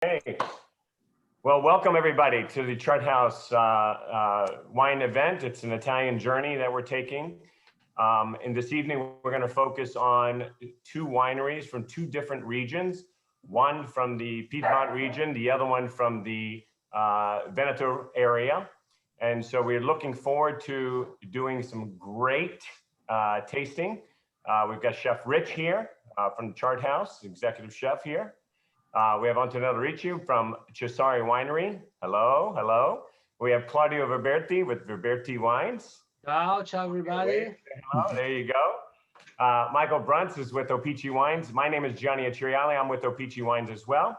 Hey, well, welcome everybody to the Chart House wine event. It's an Italian journey that we're taking. And this evening, we're going to focus on two wineries from two different regions, one from the Piedmont region, the other one from the Veneto area. And so we're looking forward to doing some great tasting. We've got Chef Rich here from Chart House, executive chef here. We have Antonello Ricci from Cesari Winery. Hello, hello. We have Claudio Vaverti with Viberti Wines. Ciao, ciao everybody. Hello, there you go. Michael Bruntz is with Opici Wines. My name is Gianni Aciriali. I'm with Opici Wines as well.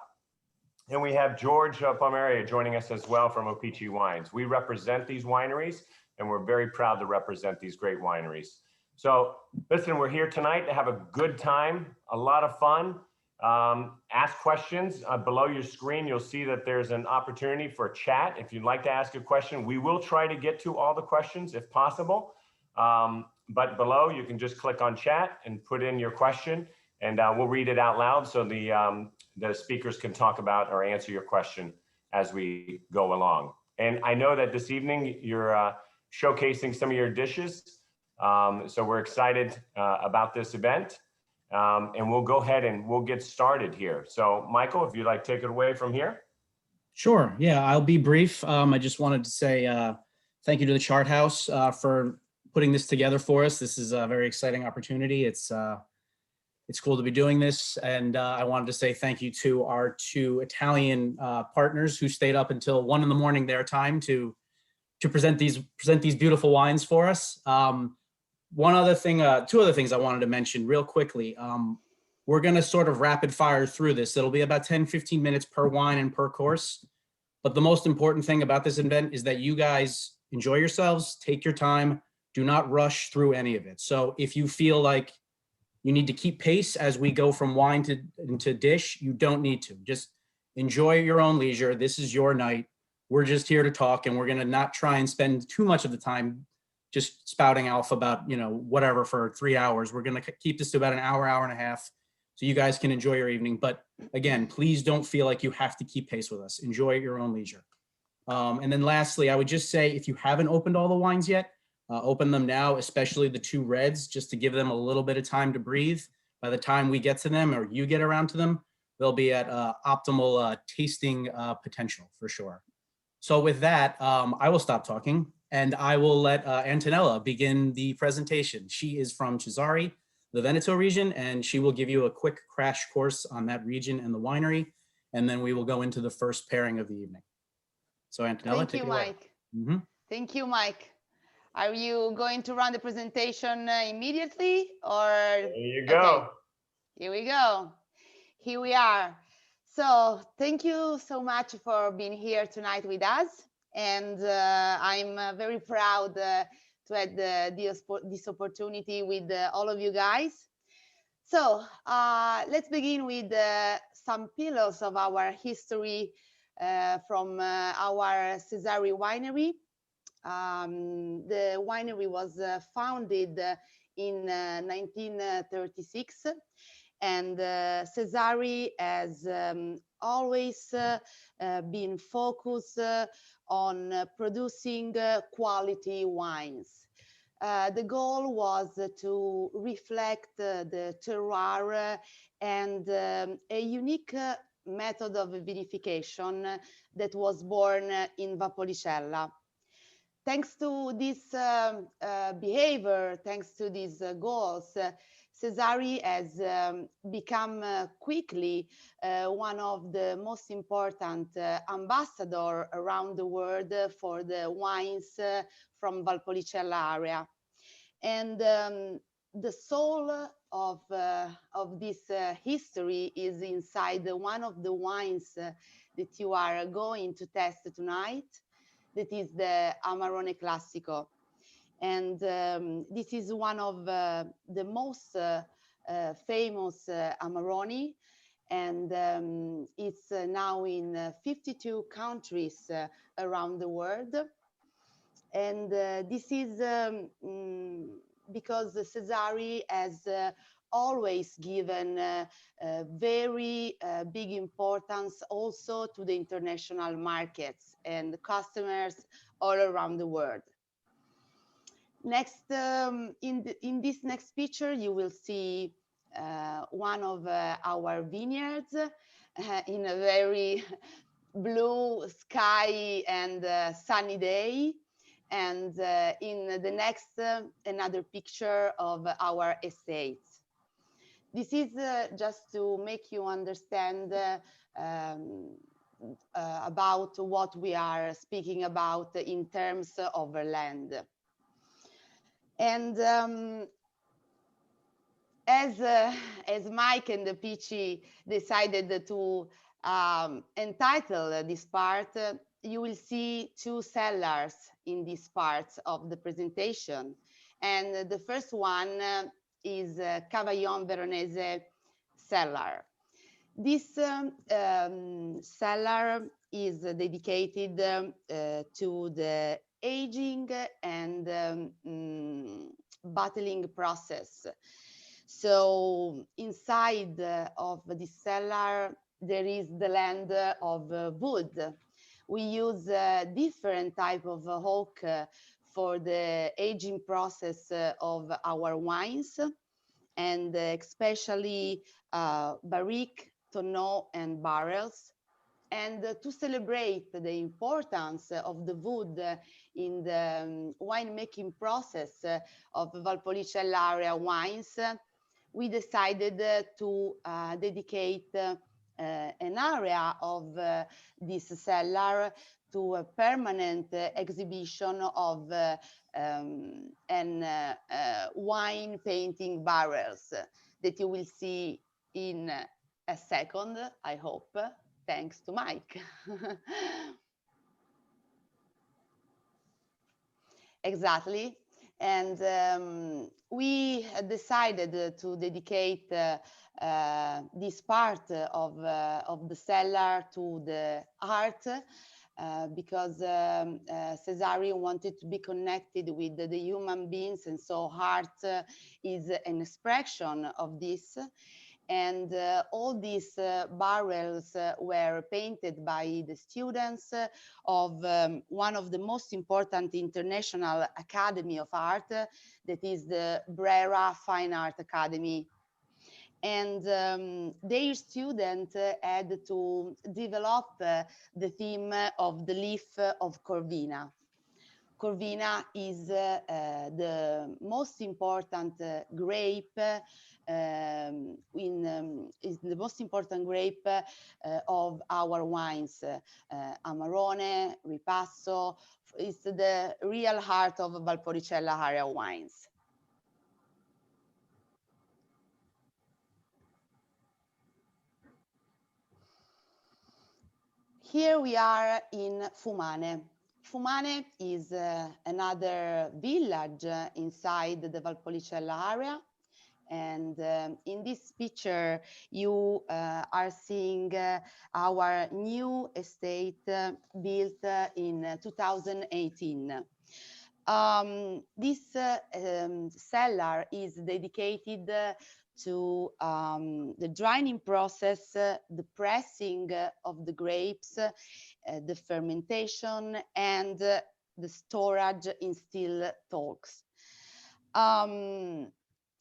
And we have George Palmeria joining us as well from Opici Wines. We represent these wineries, and we're very proud to represent these great wineries. So listen, we're here tonight to have a good time, a lot of fun. Ask questions below your screen. You'll see that there's an opportunity for chat. If you'd like to ask a question, we will try to get to all the questions if possible. But below, you can just click on chat and put in your question, and we'll read it out loud so the speakers can talk about or answer your question as we go along. And I know that this evening you're showcasing some of your dishes. So we're excited about this event. And we'll go ahead and we'll get started here. So Michael, if you'd like to take it away from here. Sure, yeah, I'll be brief. I just wanted to say thank you to the Chart House for putting this together for us. This is a very exciting opportunity. It's cool to be doing this. And I wanted to say thank you to our two Italian partners who stayed up until 1 a.m. their time to present these beautiful wines for us. One other thing, two other things I wanted to mention real quickly. We're going to sort of rapid fire through this. It'll be about 10-15 minutes per wine and per course. But the most important thing about this event is that you guys enjoy yourselves, take your time, do not rush through any of it. So if you feel like you need to keep pace as we go from wine to dish, you don't need to. Just enjoy your own leisure. This is your night. We're just here to talk, and we're going to not try and spend too much of the time just spouting off about, whatever for 3 hours. We're going to keep this to about an hour, hour and a half, so you guys can enjoy your evening. But again, please don't feel like you have to keep pace with us. Enjoy at your own leisure. And then lastly, I would just say, if you haven't opened all the wines yet, open them now, especially the two reds, just to give them a little bit of time to breathe. By the time we get to them, or you get around to them, they'll be at optimal tasting potential for sure. So with that, I will stop talking. And I will let Antonella begin the presentation. She is from Cesari, the Veneto region, and she will give you a quick crash course on that region and the winery, and then we will go into the first pairing of the evening. So Antonella, take it away. Mike. Thank you, Mike. Are you going to run the presentation immediately, or? There you go. Okay. Here we go. Here we are. So thank you so much for being here tonight with us. And I'm very proud to have this opportunity with all of you guys. So let's begin with some pillars of our history from our Cesari winery. The winery was founded in 1936, and Cesari has always been focused on producing quality wines. The goal was to reflect the terroir and a unique method of vinification that was born in Vapolicella. Thanks to this behavior, thanks to these goals, Cesari has become quickly one of the most important ambassadors around the world for the wines from Valpolicella area. And the soul of this history is inside one of the wines that you are going to test tonight. That is the Amarone Classico. And this is one of the most famous Amarone, and it's now in 52 countries around the world. And this is because Cesari has always given very big importance also to the international markets and customers all around the world. Next, in this next picture, you will see one of our vineyards in a very blue sky and sunny day. And in the next, another picture of our estates. This is just to make you understand about what we are speaking about in terms of land. And as Mike and Peachy decided to entitle this part, you will see two cellars in this part of the presentation. And the first one is Cavaillon Veronese cellar. This cellar is dedicated to the aging and bottling process. So inside of this cellar, there is the land of wood. We use different type of oak for the aging process of our wines, and especially barrique, tonneau, and barrels. And to celebrate the importance of the wood in the winemaking process of Valpolicella area wines, we decided to dedicate an area of this cellar to a permanent exhibition of wine painting barrels that you will see in a second, I hope, thanks to Mike. Exactly. And we decided to dedicate this part of the cellar to the art because Cesari wanted to be connected with the human beings, and so art is an expression of this. And all these barrels were painted by the students of one of the most important international academy of art, that is the Brera Fine Art Academy. And their student had to develop the theme of the leaf of Corvina. Corvina is the most important grape is the most important grape of our wines. Amarone, Ripasso is the real heart of Valpolicella area wines. Here we are in Fumane. Fumane is another village inside the Valpolicella area. And in this picture, you are seeing our new estate built in 2018. This cellar is dedicated to the drying process, the pressing of the grapes, the fermentation, and the storage in still talks.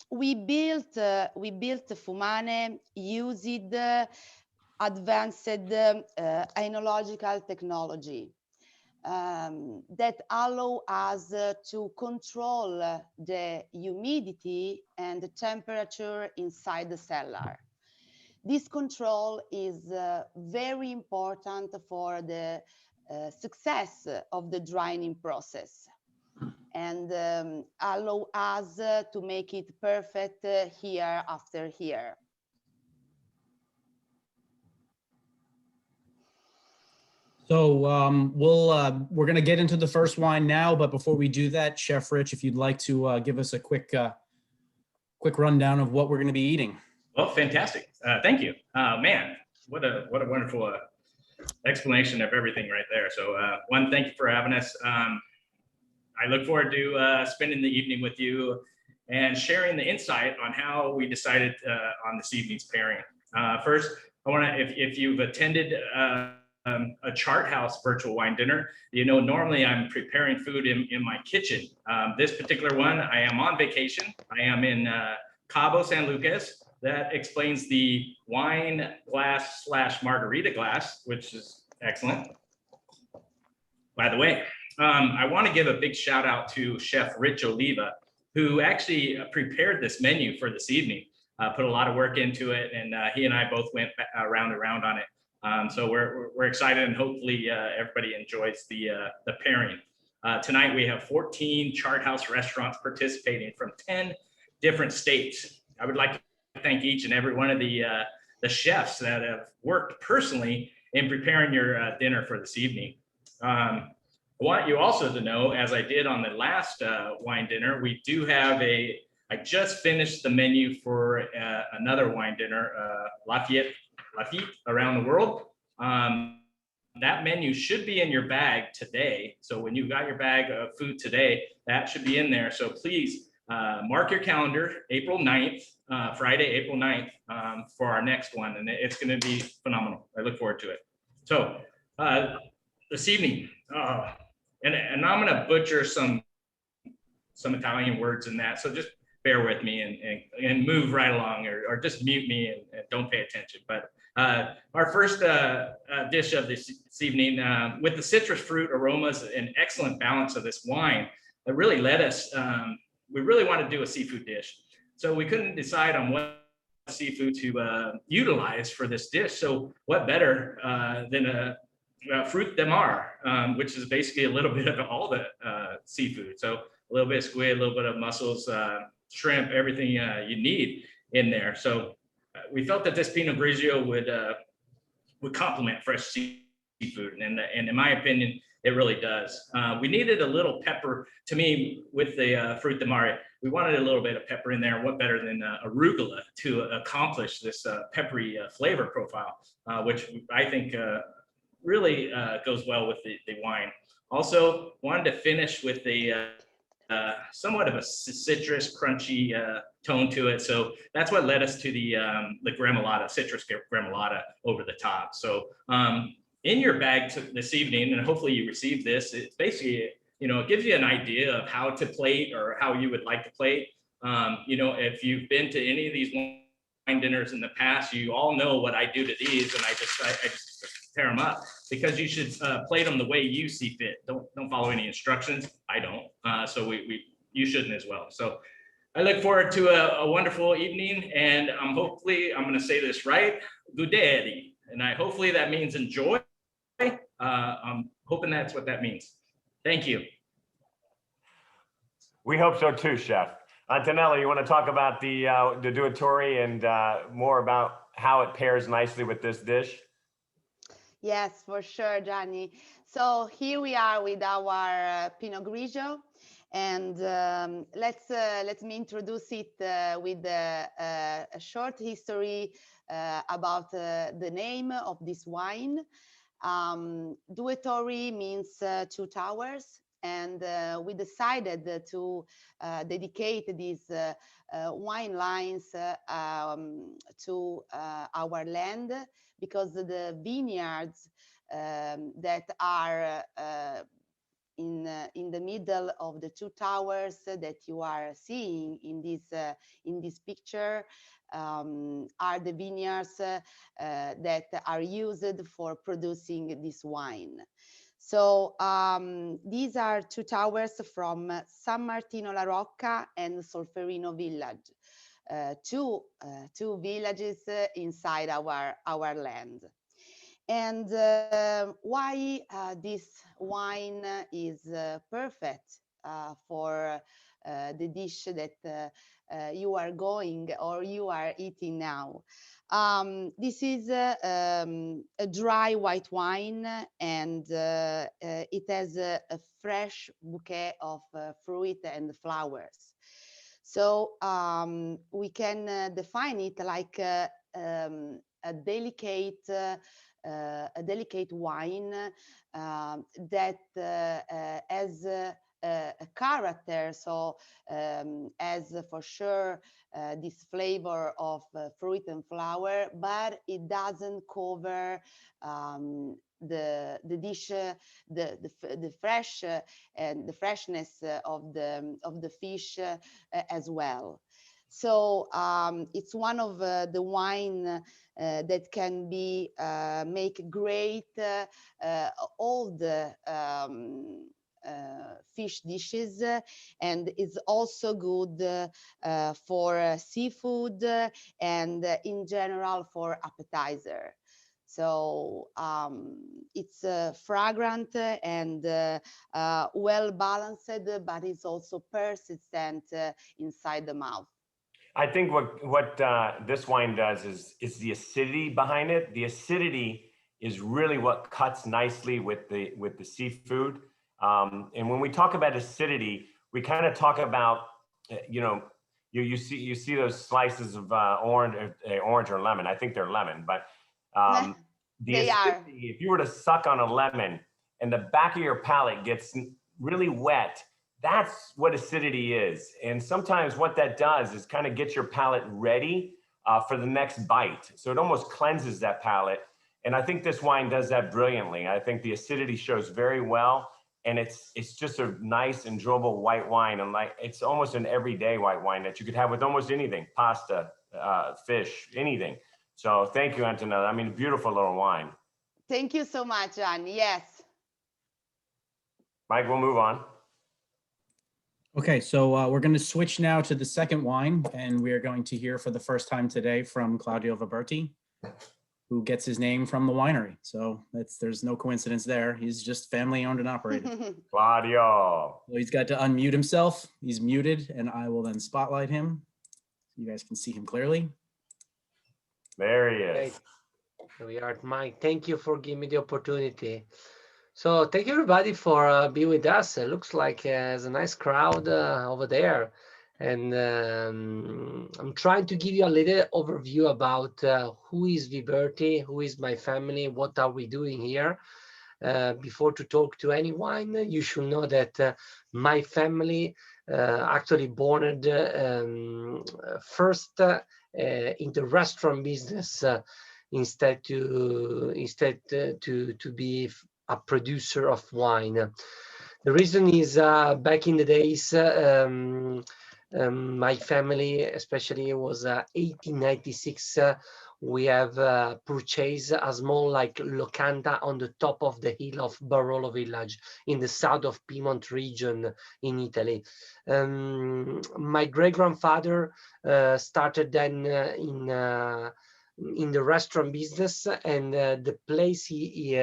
We built Fumane using advanced enological technology that allow us to control the humidity and the temperature inside the cellar. This control is very important for the success of the drying process, and allow us to make it perfect year after year. So we're going to get into the first wine now, but before we do that, Chef Rich, if you'd like to give us a quick rundown of what we're going to be eating. Well, fantastic. Thank you. Man, what a wonderful explanation of everything right there. So thank you for having us. I look forward to spending the evening with you and sharing the insight on how we decided on this evening's pairing. First, I want to, if you've attended a chart house virtual wine dinner, you know, normally I'm preparing food in my kitchen. This particular one, I am on vacation. I am in Cabo San Lucas. That explains the wine glass / margarita glass, which is excellent. By the way, I want to give a big shout out to Chef Rich Oliva, who actually prepared this menu for this evening. Put a lot of work into it, and he and I both went round and round on it. So we're excited, and hopefully everybody enjoys the pairing. Tonight we have 14 Chart House restaurants participating from 10 different states. I would like to thank each and every one of the chefs that have worked personally in preparing your dinner for this evening. I want you also to know, as I did on the last wine dinner, we do have I just finished the menu for another wine dinner, Lafayette around the world. That menu should be in your bag today. So when you got your bag of food today, that should be in there. So please mark your calendar, April 9th, Friday, April 9th, for our next one. And it's going to be phenomenal. I look forward to it. So this evening, and I'm going to butcher some Italian words in that. So just bear with me and move right along, or just mute me and don't pay attention. But our first dish of this evening, with the citrus fruit aromas and excellent balance of this wine, that really led us, we really want to do a seafood dish. So we couldn't decide on what seafood to utilize for this dish. So what better than a fruit de mar, which is basically a little bit of all the seafood. So a little bit of squid, a little bit of mussels, shrimp, everything you need in there. So we felt that this Pinot Grigio would complement fresh seafood, and in my opinion, it really does. We needed a little pepper. To me, with the fruit de mare, we wanted a little bit of pepper in there. What better than arugula to accomplish this peppery flavor profile, which I think really goes well with the wine. Also, wanted to finish with a somewhat of a citrus, crunchy tone to it. So that's what led us to the gremolata, citrus gremolata over the top. So in your bag this evening, and hopefully you received this, it's basically, you know, it gives you an idea of how to plate or how you would like to plate. You know, if you've been to any of these wine dinners in the past, you all know what I do to these, and I just tear them up, because you should plate them the way you see fit. Don't follow any instructions. I don't. So you shouldn't as well. So I look forward to a wonderful evening, and hopefully I'm going to say this right, godere, and hopefully that means enjoy. I'm hoping that's what that means. Thank you. We hope so too, Chef. Antonella, you want to talk about the duatori and more about how it pairs nicely with this dish? Yes, for sure, Gianni. So here we are with our Pinot Grigio, and let me introduce it with a short history about the name of this wine. Duetori means two towers, and we decided to dedicate these wine lines to our land, because the vineyards that are in the middle of the two towers that you are seeing in this picture are the vineyards that are used for producing this wine. So these are two towers from San Martino La Rocca and Solferino village, two villages inside our land. And why this wine is perfect for the dish that you are going or you are eating now. This is a dry white wine, and it has a fresh bouquet of fruit and flowers. So we can define it like a delicate wine that has a character, so has for sure this flavor of fruit and flower, but it doesn't cover the dish, the fresh and the freshness of the fish as well. So it's one of the wine that can be make great old fish dishes, and is also good for seafood and in general for appetizer. So it's fragrant and well balanced, but it's also persistent inside the mouth. I think what this wine does is the acidity behind it. The acidity is really what cuts nicely with the seafood. And when we talk about acidity, we kind of talk about, you know, you see those slices of orange or lemon. I think they're lemon, but the They are. acidity, if you were to suck on a lemon and the back of your palate gets really wet, that's what acidity is. And sometimes what that does is kind of get your palate ready for the next bite. So it almost cleanses that palate. And I think this wine does that brilliantly. I think the acidity shows very well. And it's just a nice, enjoyable white wine. And like, it's almost an everyday white wine that you could have with almost anything, pasta, fish, anything. So thank you, Antonella. I mean, beautiful little wine. Thank you so much, Anne. Yes. Mike, we'll move on. Okay, so we're going to switch now to the second wine, and we are going to hear for the first time today from Claudio Vaverti, who gets his name from the winery. So there's no coincidence there. He's just family owned and operated. Claudio. So he's got to unmute himself. He's muted, and I will then spotlight him so you guys can see him clearly. There he is. Great. Here we are, Mike. Thank you for giving me the opportunity. So thank you everybody for being with us. It looks like there's a nice crowd over there. And I'm trying to give you a little overview about who is Viberti, who is my family, what are we doing here. Before to talk to anyone, you should know that my family actually born first in the restaurant business instead to be a producer of wine. The reason is back in the days, my family, especially it was 1896, we have purchased a small locanda on the top of the hill of Barolo village in the south of Piemonte region in Italy. My great-grandfather started then in the restaurant business, and the place he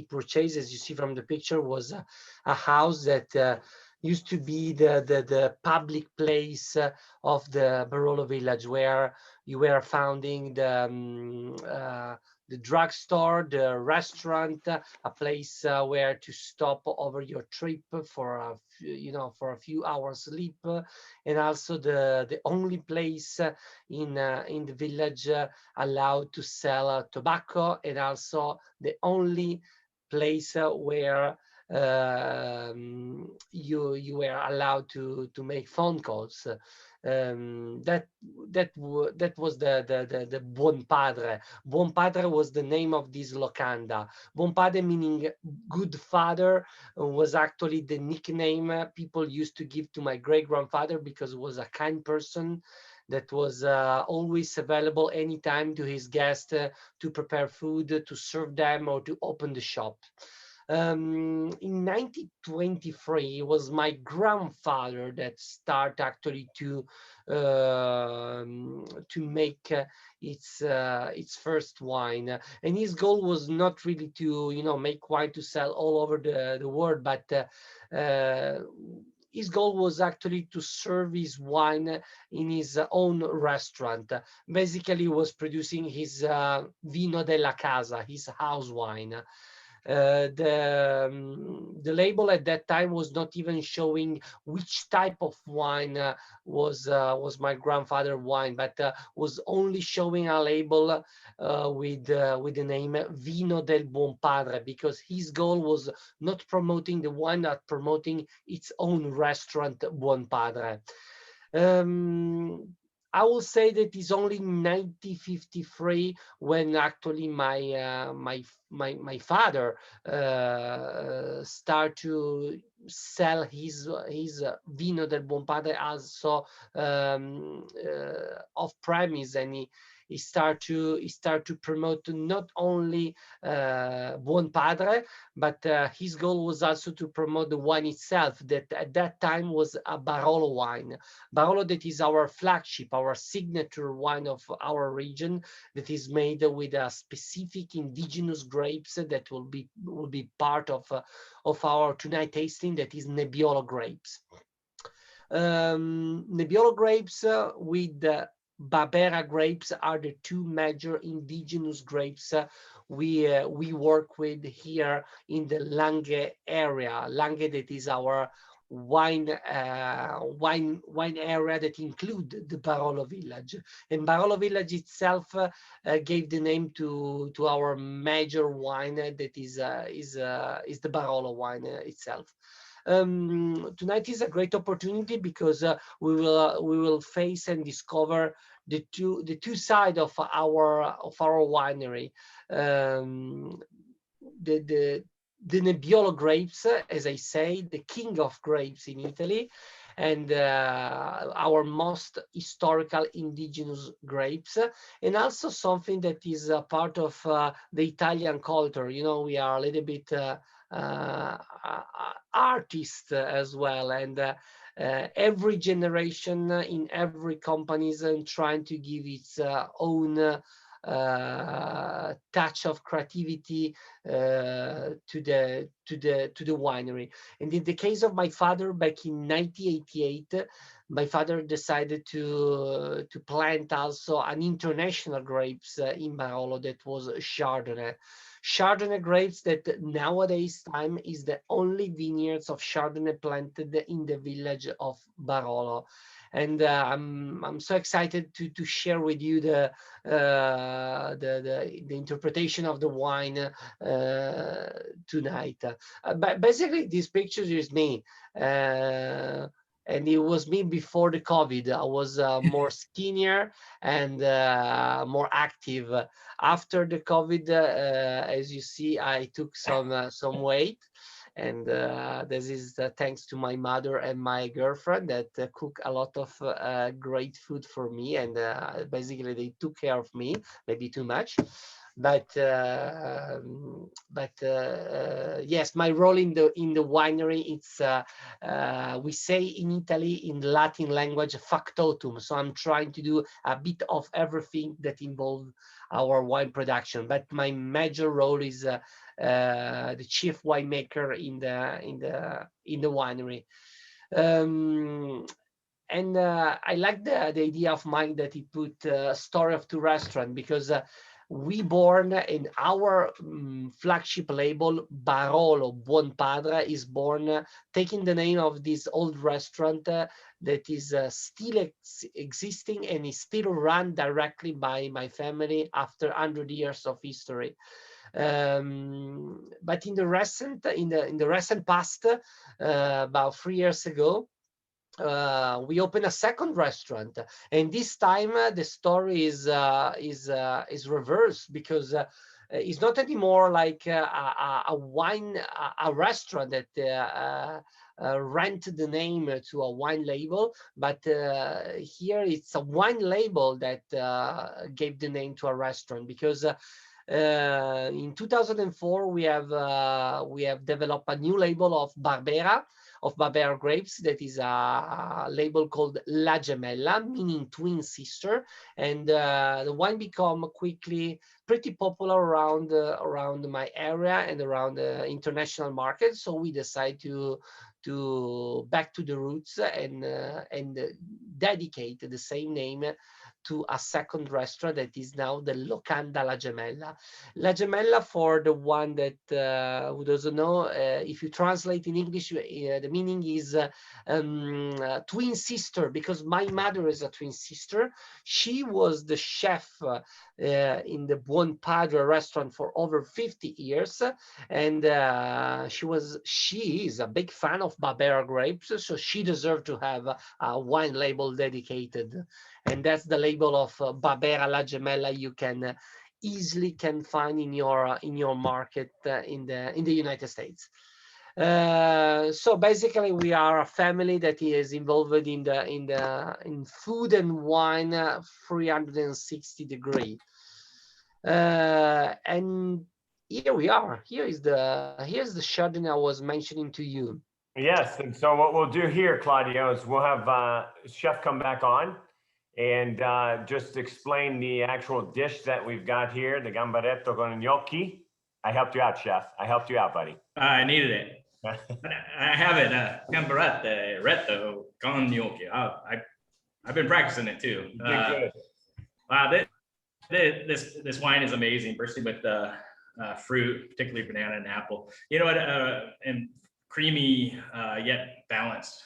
purchased, as you see from the picture, was a house that used to be the public place of the Barolo village, where you were founding the drugstore, the restaurant, a place where to stop over your trip for a few hours sleep, and also the only place in the village allowed to sell tobacco, and also the only place where you were allowed to make phone calls. That was the Buon Padre. Buon Padre was the name of this locanda. Buon Padre meaning good father was actually the nickname people used to give to my great-grandfather, because he was a kind person that was always available anytime to his guests to prepare food, to serve them, or to open the shop. In 1923, it was my grandfather that started actually to make its first wine, and his goal was not really to make wine to sell all over the world, but his goal was actually to serve his wine in his own restaurant. Basically, he was producing his vino della casa, his house wine. The label at that time was not even showing which type of wine was my grandfather wine, but was only showing a label with the name Vino del Buon Padre, because his goal was not promoting the wine, but promoting its own restaurant, Buon Padre. I will say that it's only 1953 when actually my father start to sell his Vino del Buon Padre also off premise, and he start to promote not only Buon Padre, but his goal was also to promote the wine itself, that at that time was a Barolo wine. Barolo, that is our flagship, our signature wine of our region, that is made with a specific indigenous grapes that will be part of our tonight tasting, that is Nebiolo grapes. Nebiolo grapes with Barbera grapes are the two major indigenous grapes we work with here in the Langhe area. Langhe, that is our wine area that include the Barolo village, and Barolo village itself gave the name to our major wine, that is the Barolo wine itself. Tonight is a great opportunity because we will face and discover the two sides of our winery. The Nebiolo grapes, as I say, the king of grapes in Italy, and our most historical indigenous grapes, and also something that is a part of the Italian culture. You know, we are a little bit artist as well, and every generation in every company is trying to give its own touch of creativity to the winery. And in the case of my father, back in 1988, my father decided to plant also an international grapes in Barolo, that was Chardonnay. Chardonnay grapes that nowadays time is the only vineyards of Chardonnay planted in the village of Barolo. And I'm so excited to share with you the interpretation of the wine tonight. But basically, this picture is me. And it was me before the COVID. I was more skinnier and more active. After the COVID, as you see, I took some weight, and this is thanks to my mother and my girlfriend that cook a lot of great food for me, and basically they took care of me, maybe too much. But yes, my role in the winery, it's we say in Italy in the Latin language factotum. So I'm trying to do a bit of everything that involves our wine production, but my major role is the chief winemaker in the winery. And I like the idea of mine that he put story of two restaurants, because we born in our flagship label, Barolo Buon Padre, is born taking the name of this old restaurant that is still existing and is still run directly by my family after 100 years of history. But in the recent past, about 3 years ago, we opened a second restaurant, and this time the story is reversed, because it's not anymore like a restaurant that rent the name to a wine label, but here it's a wine label that gave the name to a restaurant, because in 2004 we have developed a new label of Barbera grapes, that is a label called La Gemella, meaning twin sister, and the wine become quickly pretty popular around my area and around the international market. So we decide to back to the roots and dedicate the same name to a second restaurant that is now the Locanda La Gemella. La Gemella, for the one that who doesn't know, if you translate in English, the meaning is twin sister, because my mother is a twin sister. She was the chef in the Buon Padre restaurant for over 50 years, and she is a big fan of Barbera grapes, so she deserved to have a wine label dedicated, and that's the label of Barbera La Gemella you can easily find in your market in the United States. So basically, we are a family that is involved in food and wine 360 degree. And here we are. Here's the Chardonnay I was mentioning to you. Yes, and so what we'll do here, Claudio, is we'll have Chef come back on and just explain the actual dish that we've got here, the Gambaretto Con Gnocchi. I helped you out, Chef. I helped you out, buddy. I needed it. I have it, Gambaretto Con Gnocchi. I've been practicing it too. Good. Wow, this wine is amazing, bursting with fruit, particularly banana and apple. You know what? And creamy yet balanced.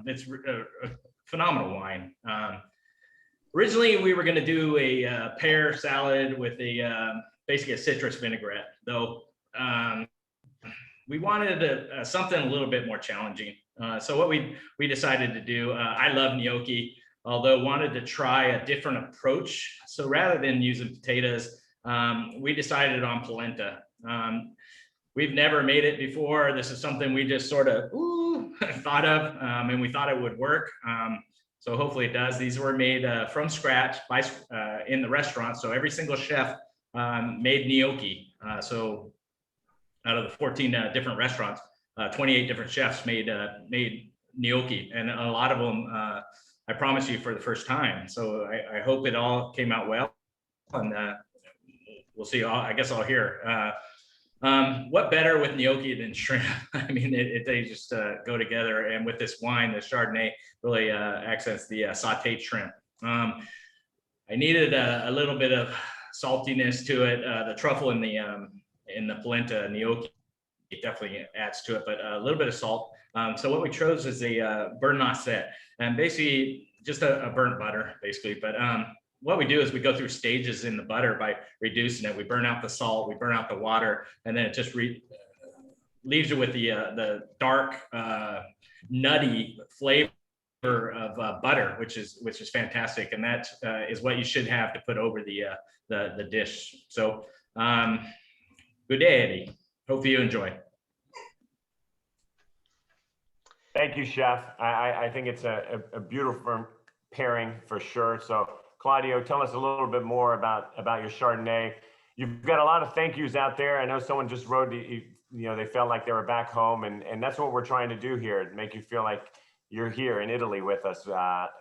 It's a phenomenal wine. Originally, we were going to do a pear salad with basically a citrus vinaigrette, though. We wanted something a little bit more challenging. So what we decided to do, I love gnocchi, although wanted to try a different approach. So rather than using potatoes, we decided on polenta. We've never made it before. This is something we just sort of thought of, and we thought it would work. So hopefully it does. These were made from scratch in the restaurant. So every single chef made gnocchi. So out of the 14 different restaurants, 28 different chefs made gnocchi, and a lot of them, I promise you, for the first time. So I hope it all came out well, and we'll see. I guess I'll hear. What better with gnocchi than shrimp? I mean, they just go together, and with this wine, the Chardonnay really accents the sautéed shrimp. I needed a little bit of saltiness to it. The truffle in the polenta gnocchi, it definitely adds to it, but a little bit of salt. So what we chose is a burnt noisette, and basically just a burnt butter, basically. But what we do is we go through stages in the butter by reducing it. We burn out the salt, we burn out the water, and then it just leaves you with the dark, nutty flavor of butter, which is fantastic, and that is what you should have to put over the dish. So good day, Eddie. Hope you enjoy. Thank you, Chef. I think it's a beautiful pairing for sure. So Claudio, tell us a little bit more about your Chardonnay. You've got a lot of thank yous out there. I know someone just wrote, they felt like they were back home, and that's what we're trying to do here, to make you feel like you're here in Italy with us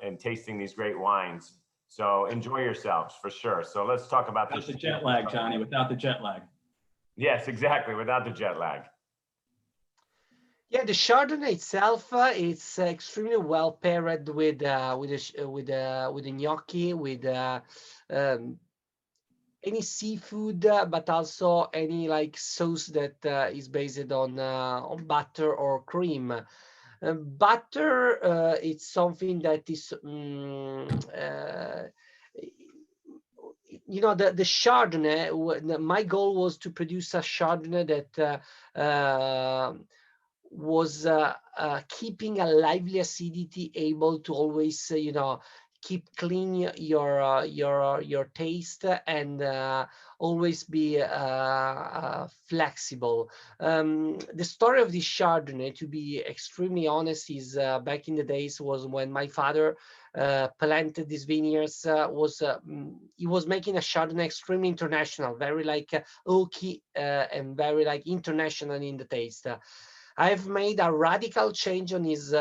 and tasting these great wines. So enjoy yourselves for sure. So let's talk about without the jet lag, Johnny, without the jet lag. Yes, exactly, without the jet lag. Yeah, the Chardonnay itself, it's extremely well paired with the gnocchi, with any seafood, but also any like sauce that is based on butter or cream. Butter, it's something that is, the Chardonnay. My goal was to produce a Chardonnay that was keeping a lively acidity, able to always, keep clean your taste, and always be flexible. The story of this Chardonnay, to be extremely honest, is back in the days was when my father planted these vineyards. He was making a Chardonnay extremely international, very like oaky and very like international in the taste. I've made a radical change on his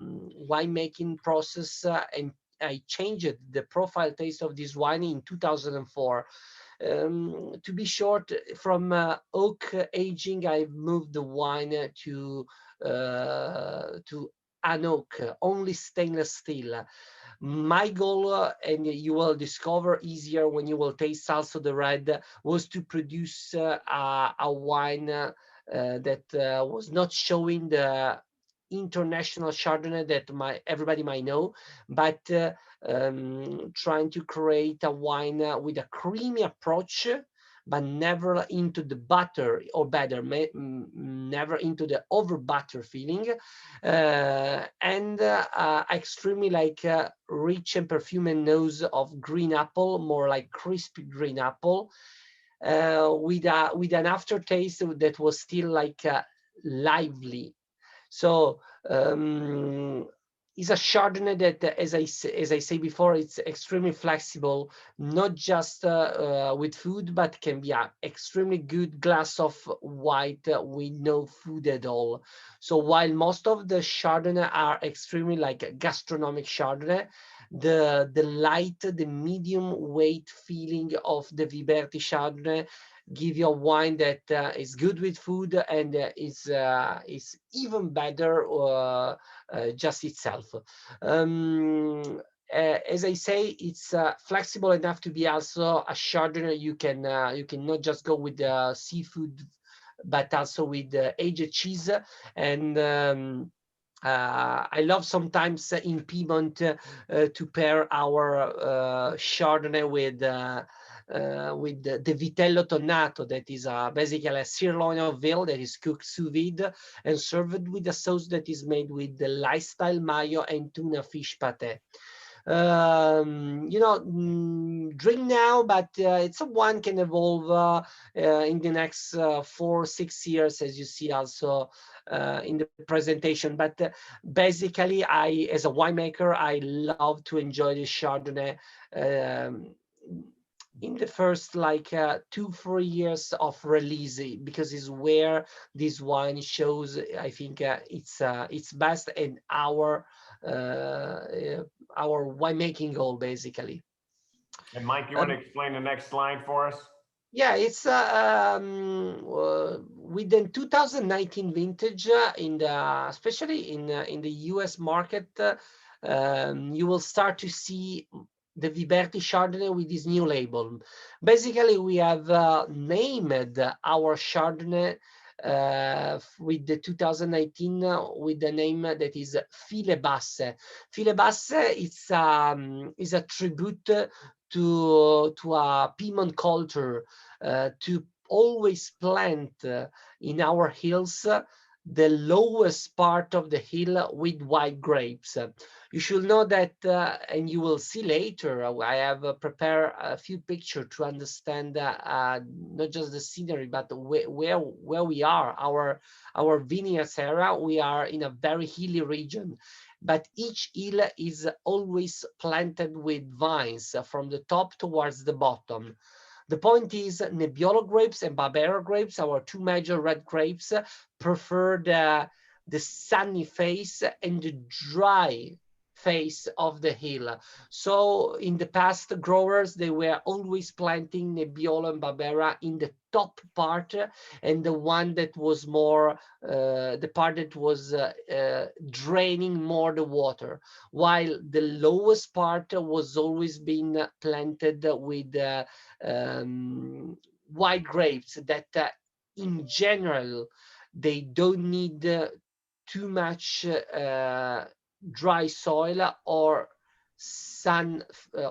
winemaking process, and I changed the profile taste of this wine in 2004. To be short, from oak aging, I've moved the wine to an oak, only stainless steel. My goal, and you will discover easier when you will taste also the red, was to produce a wine that was not showing the international Chardonnay that everybody might know, but trying to create a wine with a creamy approach, but never into the butter, or better, never into the over butter feeling, and extremely like rich and perfumed nose of green apple, more like crispy green apple, with an aftertaste that was still like lively. So it's a Chardonnay that, as I say before, it's extremely flexible, not just with food, but can be an extremely good glass of white with no food at all. So while most of the Chardonnay are extremely like gastronomic Chardonnay, the light, the medium weight feeling of the Viberti Chardonnay give you a wine that is good with food and is even better just itself. As I say, it's flexible enough to be also a Chardonnay. You can not just go with the seafood, but also with aged cheese. And I love sometimes in Piedmont to pair our Chardonnay with the vitello tonnato, that is basically a sirloin of veal that is cooked sous vide and served with a sauce that is made with the lifestyle mayo and tuna fish pate. Drink now, but it's a wine can evolve in the next 4-6 years, as you see also in the presentation. But basically, as a winemaker, I love to enjoy the Chardonnay in the first like 2-3 years of release, because it's where this wine shows, I think, its best, and our winemaking goal, basically. And Mike, you want to explain the next slide for us? Yeah, it's with the 2019 vintage especially in the US market, you will start to see the Viberti Chardonnay with this new label. Basically, we have named our Chardonnay with the 2019 with the name that is File Basse. File Basse is a tribute to a Piedmont culture, to always plant in our hills the lowest part of the hill with white grapes. You should know that, and you will see later, I have prepared a few pictures to understand not just the scenery, but where we are, our vineyards area. We are in a very hilly region, but each hill is always planted with vines from the top towards the bottom. The point is, Nebiolo grapes and Barbera grapes, our two major red grapes, prefer the sunny face and the dry face of the hill. So in the past, growers, they were always planting Nebbiolo and Barbera in the top part, and the one that was more, the part that was draining more the water, while the lowest part was always being planted with white grapes that in general, they don't need too much dry soil or sun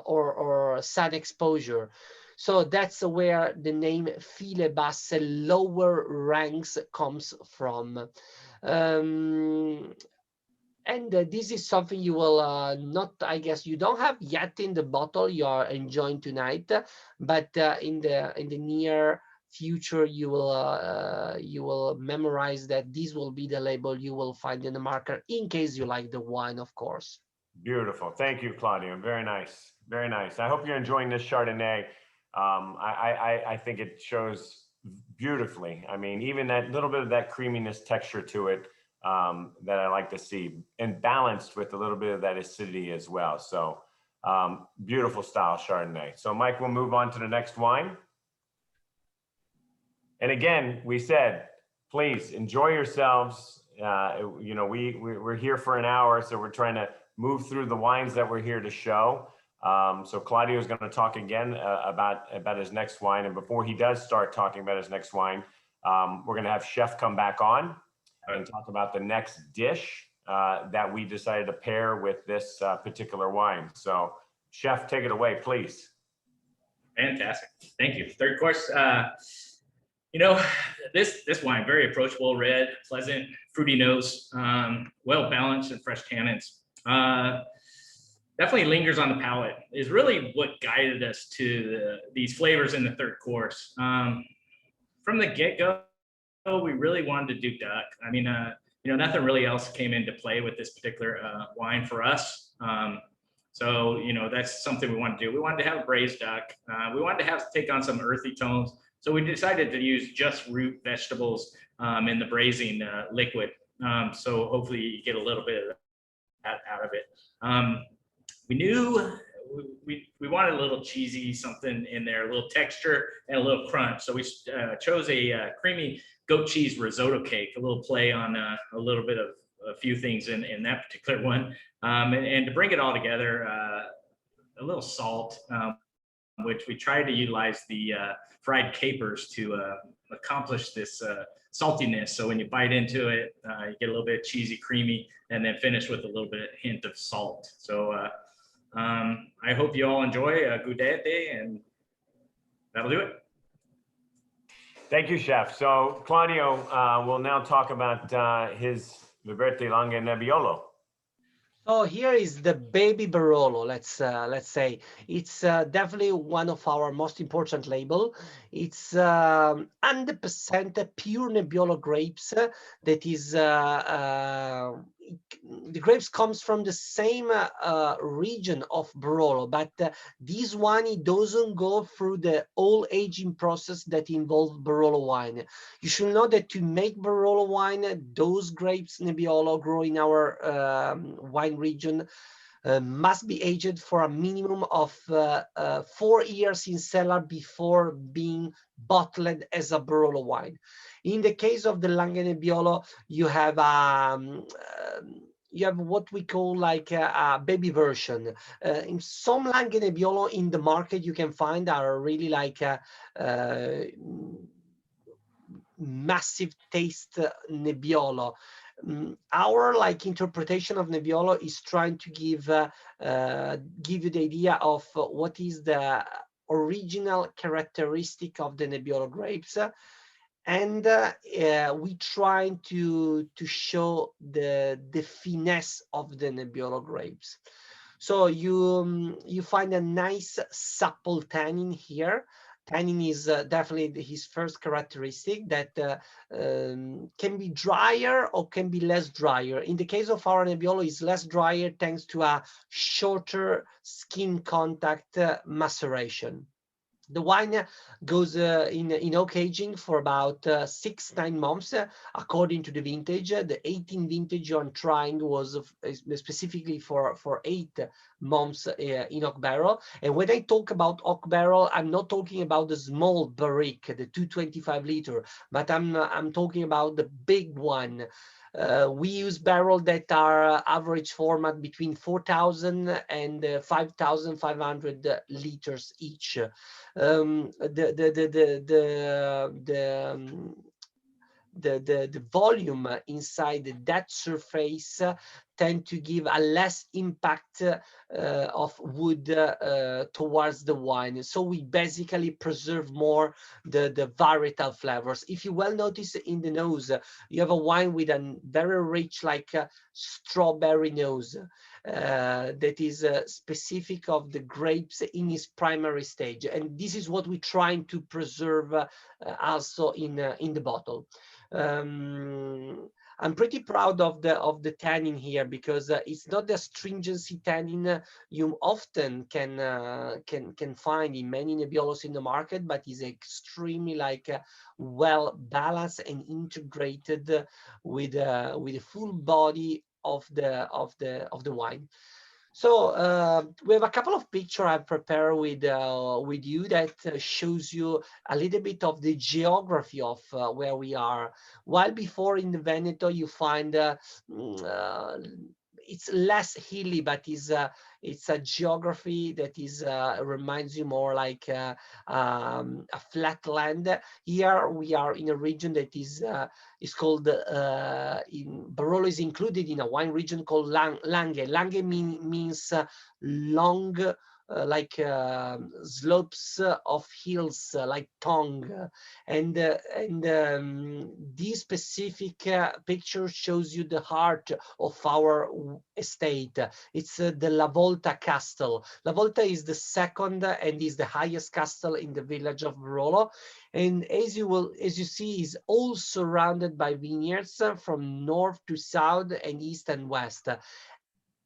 or sun exposure. So that's where the name File Basse, lower ranks, comes from. And this is something you will not, I guess, you don't have yet in the bottle you are enjoying tonight, but in the near future you will memorize that this will be the label you will find in the market, in case you like the wine, of course. Beautiful. Thank you, Claudio. Very nice. Very nice. I hope you're enjoying this Chardonnay. I think it shows beautifully. I mean, even that little bit of that creaminess texture to it that I like to see, and balanced with a little bit of that acidity as well. So beautiful style Chardonnay. So Mike, we'll move on to the next wine. And again, we said, please enjoy yourselves. We're here for an hour, so we're trying to move through the wines that we're here to show. So Claudio is going to talk again about his next wine. And before he does start talking about his next wine, we're going to have Chef come back on and talk about the next dish that we decided to pair with this particular wine. So Chef, take it away, please. Fantastic. Thank you. Third course. You know, this wine, very approachable, red, pleasant, fruity nose, well balanced and fresh tannins. Definitely lingers on the palate, is really what guided us to these flavors in the third course. From the get-go, we really wanted to do duck. I mean, you know, nothing really else came into play with this particular wine for us. So, you know, that's something we wanted to do. We wanted to have a braised duck. We wanted to take on some earthy tones. So we decided to use just root vegetables in the braising liquid. So hopefully you get a little bit of that out of it. We knew we wanted a little cheesy something in there, a little texture and a little crunch. So we chose a creamy goat cheese risotto cake, a little play on a little bit of a few things in that particular one. And to bring it all together, a little salt, which we tried to utilize the fried capers to accomplish this saltiness. So when you bite into it, you get a little bit cheesy, creamy, and then finish with a little bit hint of salt. So I hope you all enjoy Gudete, and that'll do it. Thank you, Chef. So Claudio will now talk about his Viberti Langhe Nebiolo. So here is the baby Barolo. Let's say it's definitely one of our most important label. It's 100% pure Nebbiolo grapes. That is, the grapes comes from the same region of Barolo, but this one, it doesn't go through the whole aging process that involves Barolo wine. You should know that to make Barolo wine, those grapes Nebbiolo grow in our wine region must be aged for a minimum of 4 years in cellar before being bottled as a Barolo wine. In the case of the Langhe Nebbiolo, you have what we call like a baby version. In some Langhe Nebbiolo in the market you can find are really like massive taste Nebbiolo. Our like interpretation of Nebbiolo is trying to give you the idea of what is the original characteristic of the Nebbiolo grapes, and we trying to show the finesse of the Nebbiolo grapes. So you find a nice supple tannin here. Tannin is definitely his first characteristic, that can be drier or can be less drier. In the case of our Nebbiolo, is less drier thanks to a shorter skin contact maceration. The wine goes in oak aging for about 6-9 months, according to the vintage. The 18 vintage I'm trying was specifically for 8 months in oak barrel. And when I talk about oak barrel, I'm not talking about the small barrique, the 225 liter, but I'm talking about the big one. We use barrels that are average format between 4,000 and 5,500 liters each. The volume inside that surface tend to give a less impact of wood towards the wine. So we basically preserve more the varietal flavors. If you well notice in the nose, you have a wine with a very rich like strawberry nose that is specific of the grapes in its primary stage. And this is what we're trying to preserve also in the bottle. I'm pretty proud of the tannin here, because it's not the stringency tannin you often can find in many Nebbiolos in the market, but is extremely like well balanced and integrated with the full body of the wine. So we have a couple of pictures I've prepared with you that shows you a little bit of the geography of where we are. While before in the Veneto, you find it's less hilly, but it's a geography that is reminds you more like a flat land. Here we are in a region that is called Barolo is included in a wine region called Langhe. Langhe means long, like slopes of hills, like tongue, and this specific picture shows you the heart of our estate. It's the La Volta castle. La Volta is the second and is the highest castle in the village of Barolo, and as you see, is all surrounded by vineyards from north to south and east and west.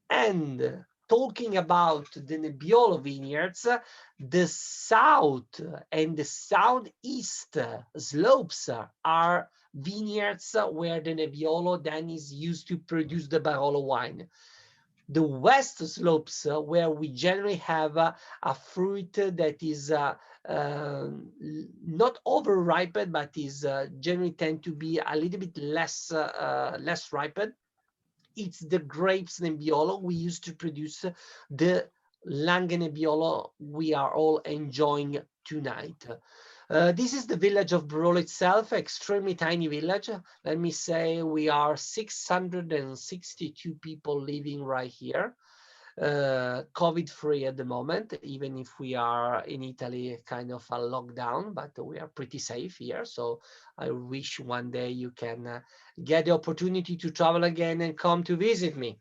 And talking about the Nebiolo vineyards, the south and the southeast slopes are vineyards where the Nebiolo then is used to produce the Barolo wine. The west slopes where we generally have a fruit that is not over-ripened, but is generally tend to be a little bit less ripened. It's the grapes Nebbiolo we used to produce the Langhe Nebbiolo we are all enjoying tonight. This is the village of Barolo itself, extremely tiny village. Let me say we are 662 people living right here. COVID-free at the moment, even if we are in Italy kind of a lockdown, but we are pretty safe here. So I wish one day you can get the opportunity to travel again and come to visit me.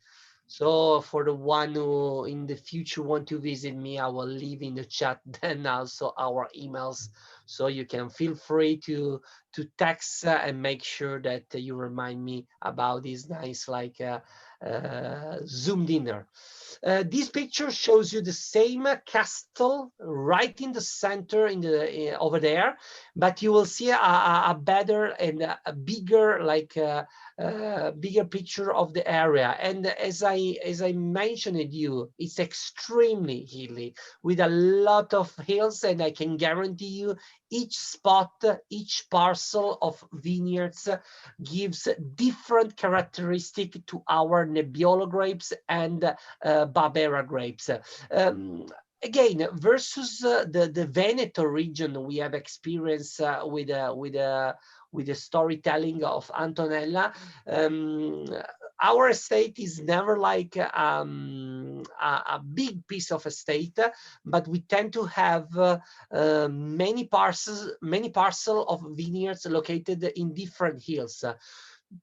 So for the one who in the future want to visit me, I will leave in the chat then also our emails, so you can feel free to text and make sure that you remind me about this nice like Zoom dinner. This picture shows you the same castle right in the center in the over there, but you will see a better and a bigger like bigger picture of the area. And as I mentioned you, it's extremely hilly with a lot of hills, and I can guarantee you each spot, each parcel of vineyards gives different characteristic to our Nebbiolo grapes and Barbera grapes. Again, versus the Veneto region, we have experience with the storytelling of Antonella. Our estate is never like a big piece of estate, but we tend to have many parcel of vineyards located in different hills.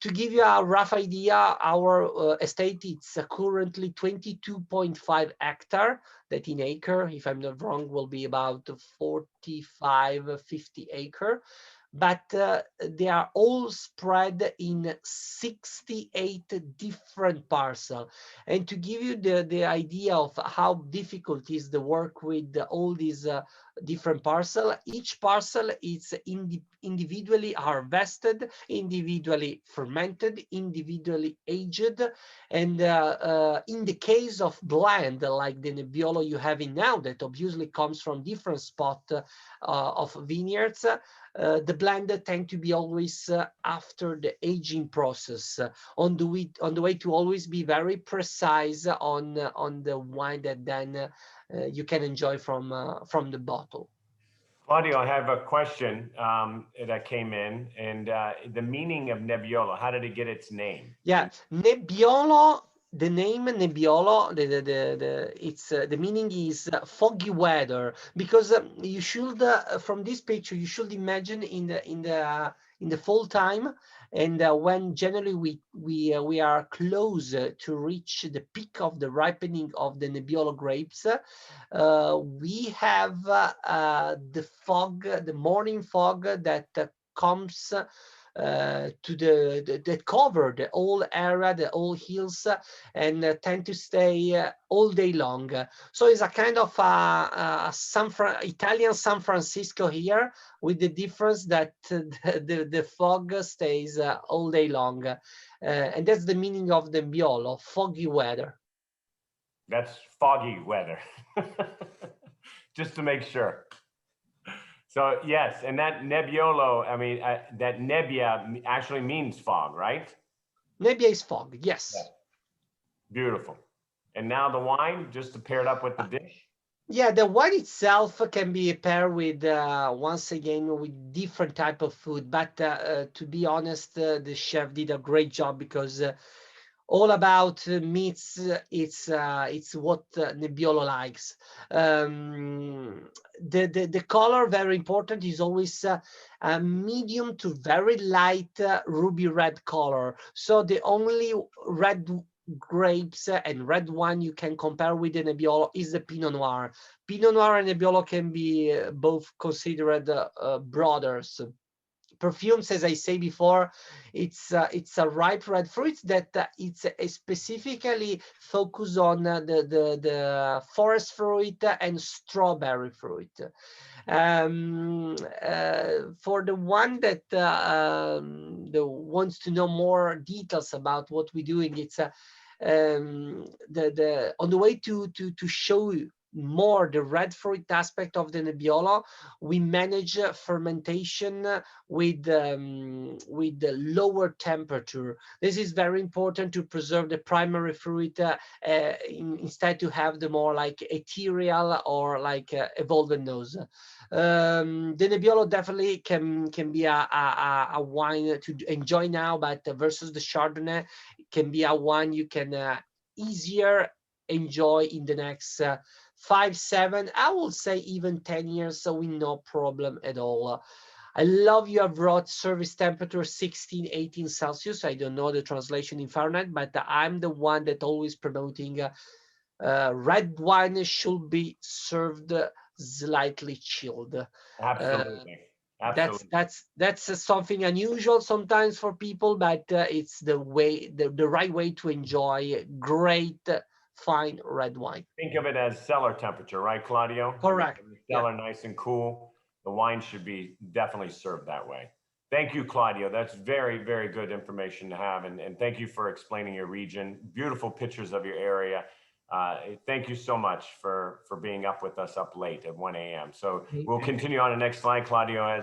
To give you a rough idea, our estate is currently 22.5 hectare, that in acre, if I'm not wrong, will be about 45, 50 acre. But they are all spread in 68 different parcels. And to give you the idea of how difficult is the work with all these different parcels, each parcel is individually harvested, individually fermented, individually aged. And in the case of blend, like the Nebbiolo you have in now, that obviously comes from different spots of vineyards, the blend tend to be always after the aging process, on the way to always be very precise on the wine that then you can enjoy from the bottle. Claudio, I have a question that came in, and the meaning of Nebbiolo, how did it get its name? Yeah, Nebbiolo. The name Nebbiolo, the meaning is foggy weather, because you should from this picture you should imagine in the fall time, and when generally we are close to reach the peak of the ripening of the Nebbiolo grapes, we have the fog, the morning fog that comes to that cover the whole area, the whole hills, and tend to stay all day long. So it's a kind of Italian San Francisco here, with the difference that the fog stays all day long, and that's the meaning of the Nebbiolo, foggy weather. That's foggy weather, just to make sure. So yes, and that Nebbiolo, I mean, that nebbia actually means fog, right? Nebbia is fog, yes. Beautiful. And now the wine, just to pair it up with the dish. Yeah, the wine itself can be paired with, once again, with different type of food. But to be honest, the chef did a great job because all about meats. It's what Nebiolo likes. The color, very important, is always a medium to very light ruby red color. So the only red grapes and red wine you can compare with the Nebbiolo is the Pinot Noir. Pinot Noir and Nebbiolo can be both considered brothers. Perfumes, as I say before, it's a ripe red fruit that it's specifically focused on the forest fruit and strawberry fruit. For the one that wants to know more details about what we're doing, it's on the way to show you more the red fruit aspect of the Nebbiolo, we manage fermentation with the lower temperature. This is very important to preserve the primary fruit instead to have the more like ethereal or like evolved nose. The Nebbiolo definitely can be a wine to enjoy now, but versus the Chardonnay, it can be a wine you can easier enjoy in the next 5, 7, I will say even 10 years, so with no problem at all. I love you have brought service temperature 16, 18 Celsius. I don't know the translation in Fahrenheit, but I'm the one that always promoting red wine should be served slightly chilled. Absolutely. Absolutely. That's something unusual sometimes for people, but it's the way, the right way to enjoy great fine red wine. Think of it as cellar temperature, right, Claudio? Correct. The cellar nice and cool. The wine should be definitely served that way. Thank you, Claudio. That's very, very good information to have. And thank you for explaining your region. Beautiful pictures of your area. Thank you so much for being up with us up late at 1 a.m. So we'll continue on the next slide, Claudio.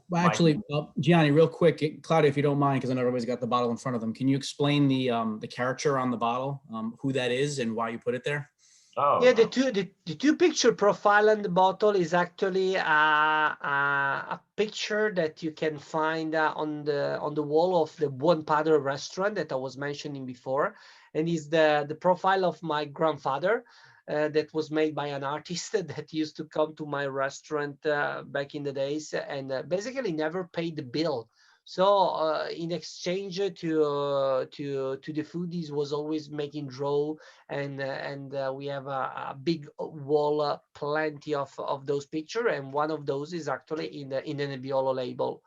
Well, actually, Gianni, real quick, Claudio, if you don't mind, because I know everybody's got the bottle in front of them. Can you explain the character on the bottle, who that is, and why you put it there? Oh, yeah, the two picture profile on the bottle is actually a picture that you can find on the wall of the Buon Padre restaurant that I was mentioning before, and is the profile of my grandfather that was made by an artist that used to come to my restaurant back in the days and basically never paid the bill. So in exchange to the foodies was always making draw, and we have a big wall, plenty of those pictures, and one of those is actually in the Nebbiolo label.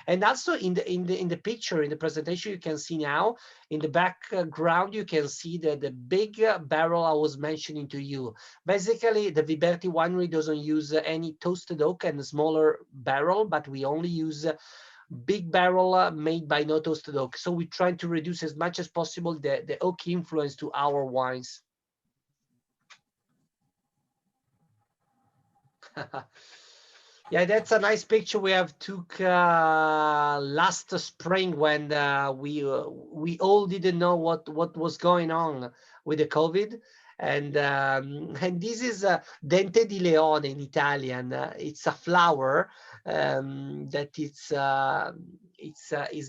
And also in the picture, in the presentation, you can see now in the background, you can see the big barrel I was mentioning to you. Basically, the Viberti winery doesn't use any toasted oak and smaller barrel, but we only use big barrel made by no toasted oak. So we're trying to reduce as much as possible the oak influence to our wines. Yeah, that's a nice picture we have took last spring when we all didn't know what was going on with the COVID, and this is Dente di Leone in Italian. It's a flower that is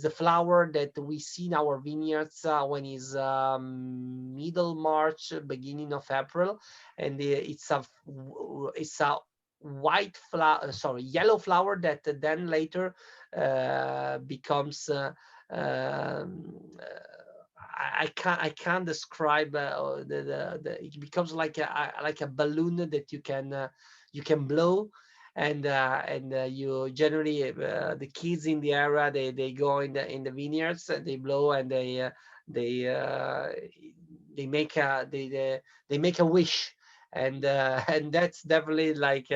the flower that we see in our vineyards when it's middle March, beginning of April, and it's a white flower, sorry, yellow flower that then later becomes I can't describe it becomes like a balloon that you can blow, and you generally the kids in the area they go in the vineyards, they blow, and they make a wish. And that's definitely like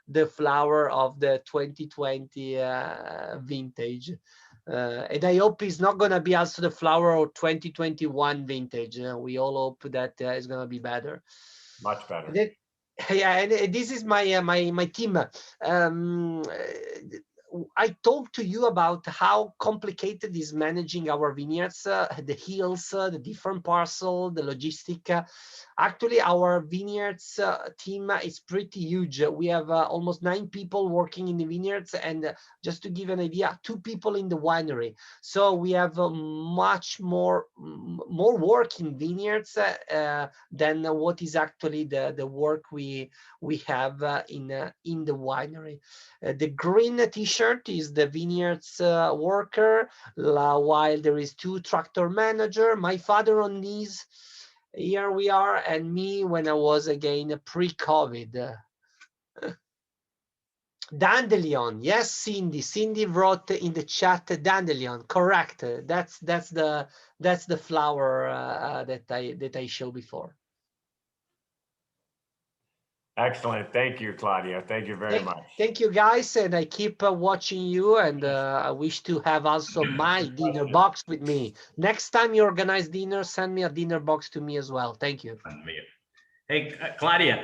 the flower of the 2020 vintage, and I hope it's not gonna be also the flower of 2021 vintage. We all hope that it's gonna be better, much better. Yeah, and this is my my team. I talked to you about how complicated is managing our vineyards, the hills, the different parcel, the logistic. Actually, our vineyards team is pretty huge. We have almost 9 people working in the vineyards, and just to give an idea, 2 people in the winery. So we have much more work in vineyards than what is actually the work we have in the winery. The green t-shirt is the vineyards worker, while there is 2 tractor manager, my father on knees, here we are, and me when I was again pre-COVID. Dandelion, yes, Cindy wrote in the chat dandelion, correct. That's the flower that I showed before. Excellent. Thank you, Claudio. Thank you very much. Thank you, guys, and I keep watching you, and I wish to have also my dinner box with me. Next time you organize dinner, send me a dinner box to me as well. Thank you. Hey, Claudio.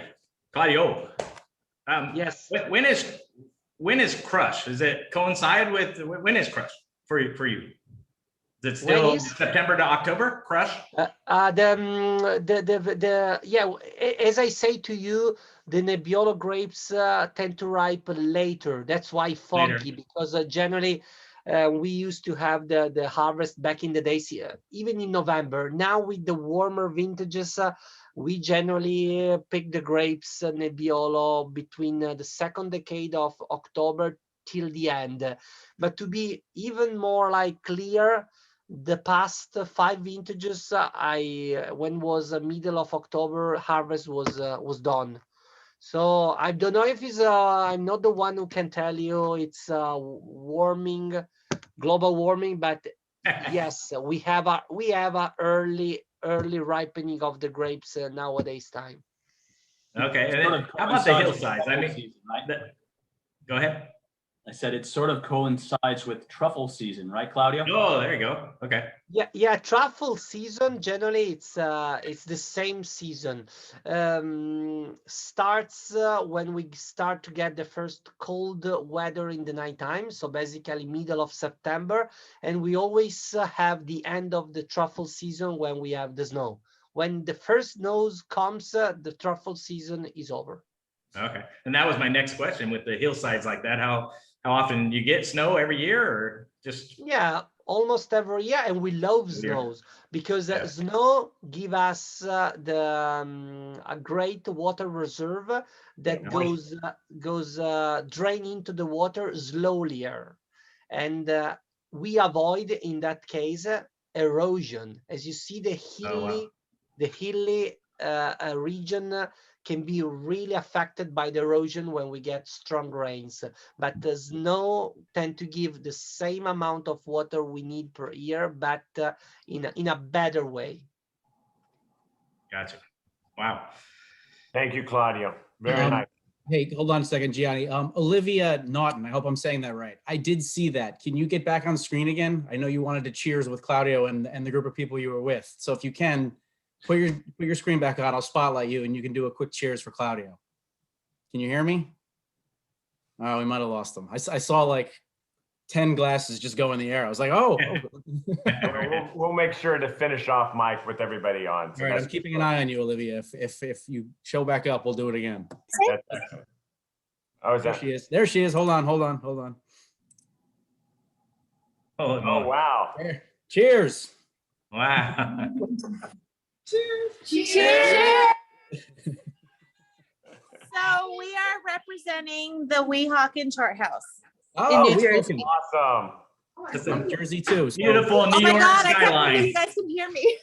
Yes. When is Crush? Does it coincide with when is Crush for you? Is it still September to October? Crush? Yeah. As I say to you, the Nebiolo grapes tend to ripen later. That's why funky, because generally we used to have the harvest back in the days, even in November. Now with the warmer vintages, we generally pick the grapes Nebbiolo between the second decade of October till the end. But to be even more like clear, the past 5 vintages, when was middle of October, harvest was done. So I don't know if it's I'm not the one who can tell you it's warming, global warming, but yes, we have a early ripening of the grapes nowadays time. Okay, and then how about the hillsides? I mean, go ahead. I said it sort of coincides with truffle season, right, Claudio? Oh, there you go. Okay. Yeah. Truffle season generally it's the same season. Starts when we start to get the first cold weather in the nighttime, so basically middle of September, and we always have the end of the truffle season when we have the snow. When the first snows comes, the truffle season is over. Okay, and that was my next question with the hillsides like that. How often do you get snow every year, or just? Yeah, almost every year, and we love snows because snow give us a great water reserve that goes drain into the water slowly, and we avoid in that case erosion. As you see, the hilly region can be really affected by the erosion when we get strong rains, but the snow tend to give the same amount of water we need per year, but in a better way. Gotcha. Wow. Thank you, Claudio. Very nice. Hey, hold on a second, Gianni. Olivia Naughton, I hope I'm saying that right. I did see that. Can you get back on screen again? I know you wanted to cheers with Claudio and the group of people you were with. So if you can, put your screen back on. I'll spotlight you and you can do a quick cheers for Claudio. Can you hear me? Oh, we might have lost them. I saw like 10 glasses just go in the air. I was like, oh. We'll make sure to finish off Mike with everybody on. So all right, I'm keeping an eye on you, Olivia. If you show back up, we'll do it again. That's excellent. Oh, there she is. There she is. Hold on. Oh, wow. Cheers. Wow. Cheers. So we are representing the Weehawken Chart House in New Jersey. Awesome. From Jersey too. So. Beautiful New York God, skyline. I can't believe you guys can hear me.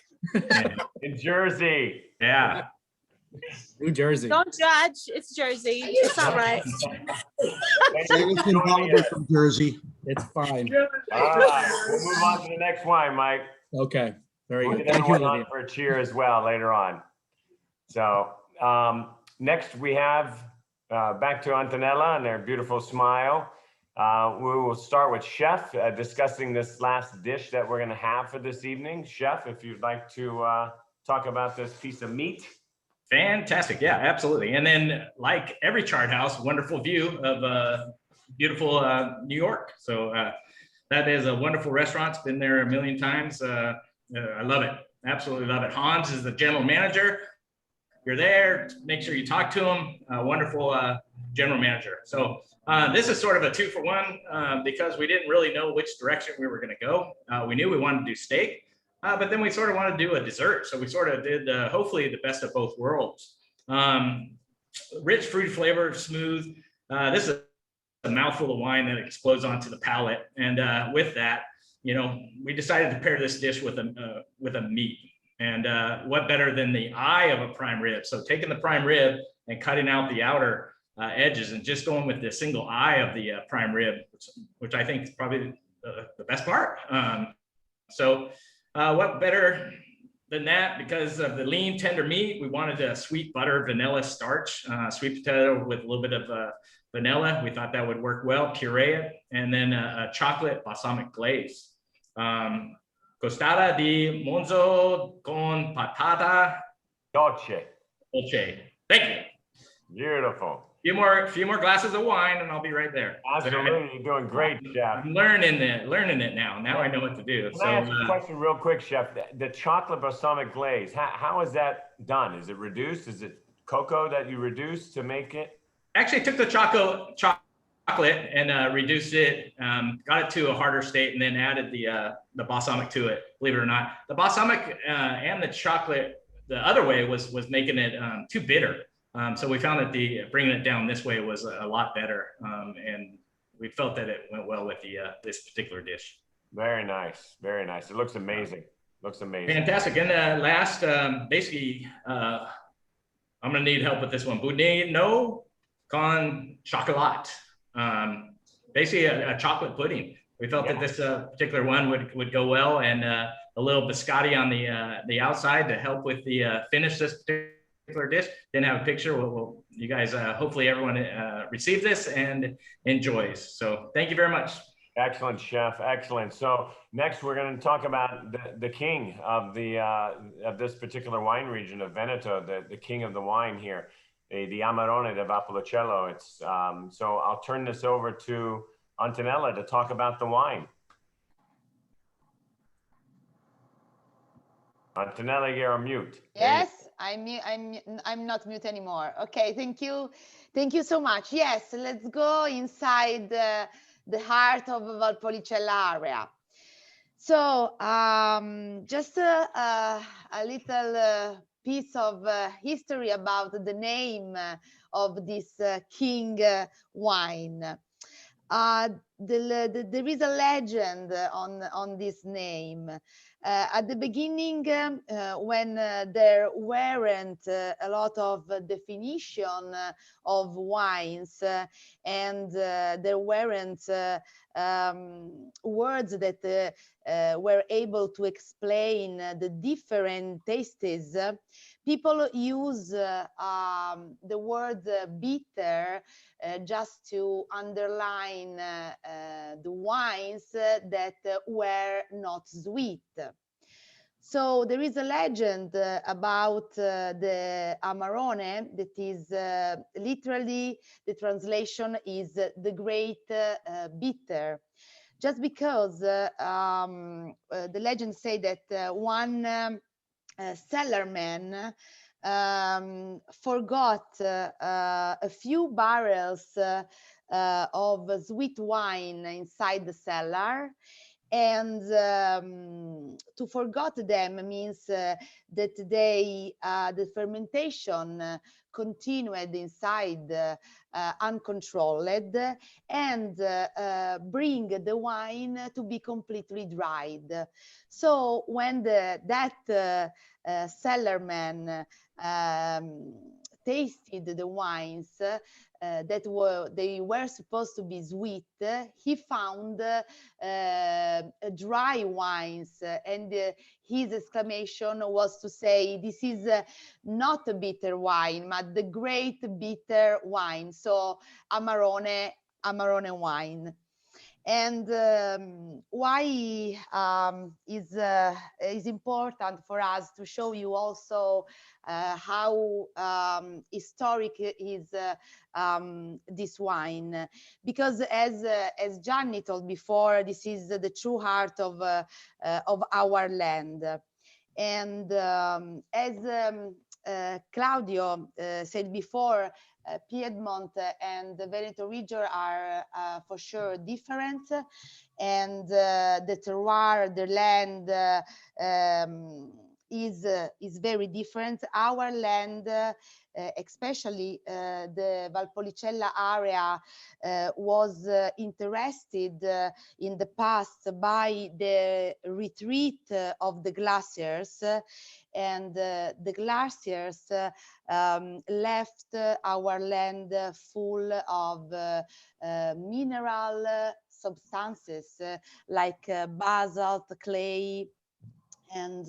In Jersey. Yeah. New Jersey. Don't judge. It's Jersey. It's all right. From Jersey. It's fine. All right. We'll move on to the next wine, Mike. Okay. Very We'll good. get Thank you, everyone Olivia. on for a cheer as well later on. So next we have back to Antonella and their beautiful smile. We will start with Chef discussing this last dish that we're going to have for this evening. Chef, if you'd like to talk about this piece of meat. Fantastic. Yeah, absolutely. And then like every chart house, wonderful view of beautiful New York. So that is a wonderful restaurant. It's been there a million times. I love it. Absolutely love it. Hans is the general manager. You're there, make sure you talk to him. Wonderful general manager. So this is sort of a 2-for-1 because we didn't really know which direction we were going to go. We knew we wanted to do steak, but then we sort of wanted to do a dessert. So we sort of did hopefully the best of both worlds. Rich fruity flavor, smooth. This is a mouthful of wine that explodes onto the palate. And with that, you know, we decided to pair this dish with a meat. And what better than the eye of a prime rib? So taking the prime rib and cutting out the outer edges and just going with the single eye of the prime rib, which I think is probably the best part. So what better than that? Because of the lean, tender meat, we wanted a sweet butter, vanilla starch, sweet potato with a little bit of vanilla. We thought that would work well, puree it, and then a chocolate balsamic glaze. Costada di monzo con patata Dolce. dolce. Thank you. Beautiful. Few more glasses of wine, and I'll be right there. Absolutely, you're doing great, Chef. I'm learning it now. Now I know what to do. Can I ask you a question real quick, Chef? The chocolate balsamic glaze, how is that done? Is it reduced? Is it cocoa that you reduce to make it? Actually took the chocolate and reduced it, got it to a harder state, and then added the balsamic to it. Believe it or not, the balsamic and the chocolate the other way was making it too bitter. So we found that bringing it down this way was a lot better, and we felt that it went well with this particular dish. Very nice, very nice. It looks amazing. Looks amazing. Fantastic. And last, basically, I'm gonna need help with this one. Budino con chocolat. Basically a chocolate pudding. We felt that this particular one would go well, and a little biscotti on the outside to help with the finish this particular dish. Didn't have a picture. You guys, hopefully everyone receives this and enjoys. So thank you very much. Excellent, Chef. Excellent. So next we're going to talk about the king of this particular wine region of Veneto, the king of the wine here. The Amarone De Vapolicello. So I'll turn this over to Antonella to talk about the wine. Antonella, you're on mute. Yes, I'm not mute anymore. Okay, thank you so much. Yes, let's go inside the heart of Valpolicella area. So just a little piece of history about the name of this king wine. There is a legend on this name. At the beginning, when there weren't a lot of definition of wines, and there weren't words that were able to explain the different tastes, people use the word bitter just to underline the wines that were not sweet. So there is a legend about the Amarone that is literally, the translation is the great bitter. Just because the legend say that one cellarman forgot a few barrels of sweet wine inside the cellar, and to forget them means that the fermentation continued inside uncontrolled, and bring the wine to be completely dried. So when that cellarman tasted the wines that they were supposed to be sweet, he found dry wines, and his exclamation was to say, this is not a bitter wine, but the great bitter wine. So Amarone wine. And why is important for us to show you also how historic is this wine, because as Gianni told before, this is the true heart of our land. And as Claudio said before, Piedmont and the Veneto region are for sure different, and the terroir, the land is very different. Our land, especially the Valpolicella area, was interested in the past by the retreat of the glaciers, and the glaciers left our land full of mineral substances like basalt, clay, and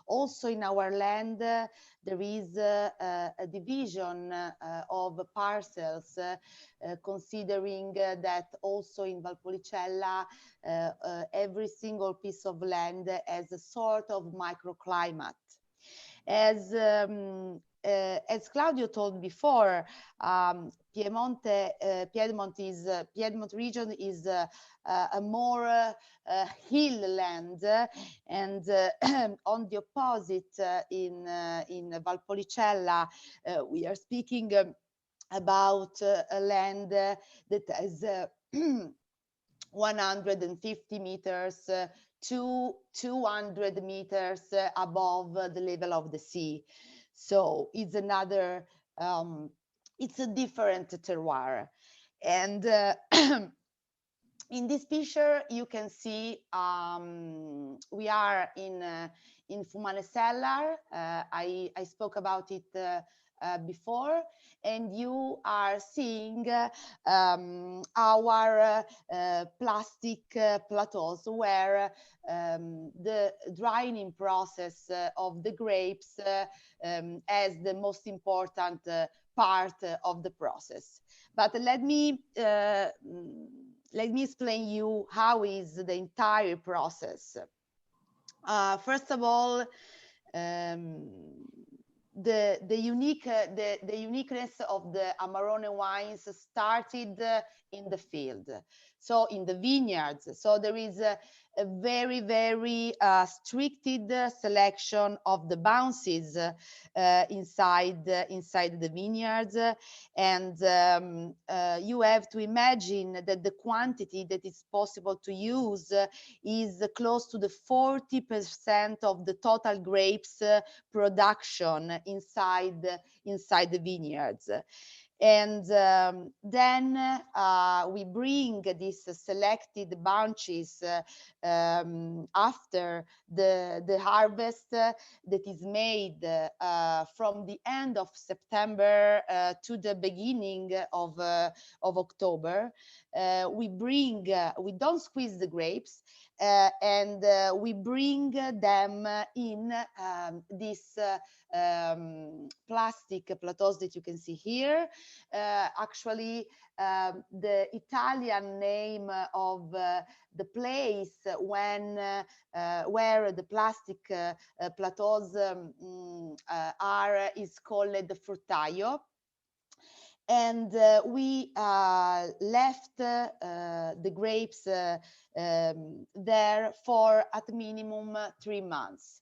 also in our land there is a division of parcels, considering that also in Valpolicella every single piece of land has a sort of microclimate. As Claudio told before, Piedmont region is a more hill land, and on the opposite, in Valpolicella, we are speaking about a land that has 150 meters to 200 meters above the level of the sea. So it's another, it's a different terroir. And in this picture, you can see we are in Fumane Cellar. I spoke about it before, and you are seeing our plastic plateaus, where the drying process of the grapes as the most important part of the process. But let me explain you how is the entire process. First of all, the uniqueness of the Amarone wines started in the field, so in the vineyards. So there is a very stricted selection of the bounces inside the vineyards, and you have to imagine that the quantity that is possible to use is close to the 40% of the total grapes production inside the vineyards. And then we bring these selected bunches after the harvest that is made from the end of September to the beginning of October. We don't squeeze the grapes, and we bring them in this plastic plateaus that you can see here. Actually, the Italian name of the place where the plastic plateaus are is called the fruttaio. And we left the grapes there for at minimum 3 months.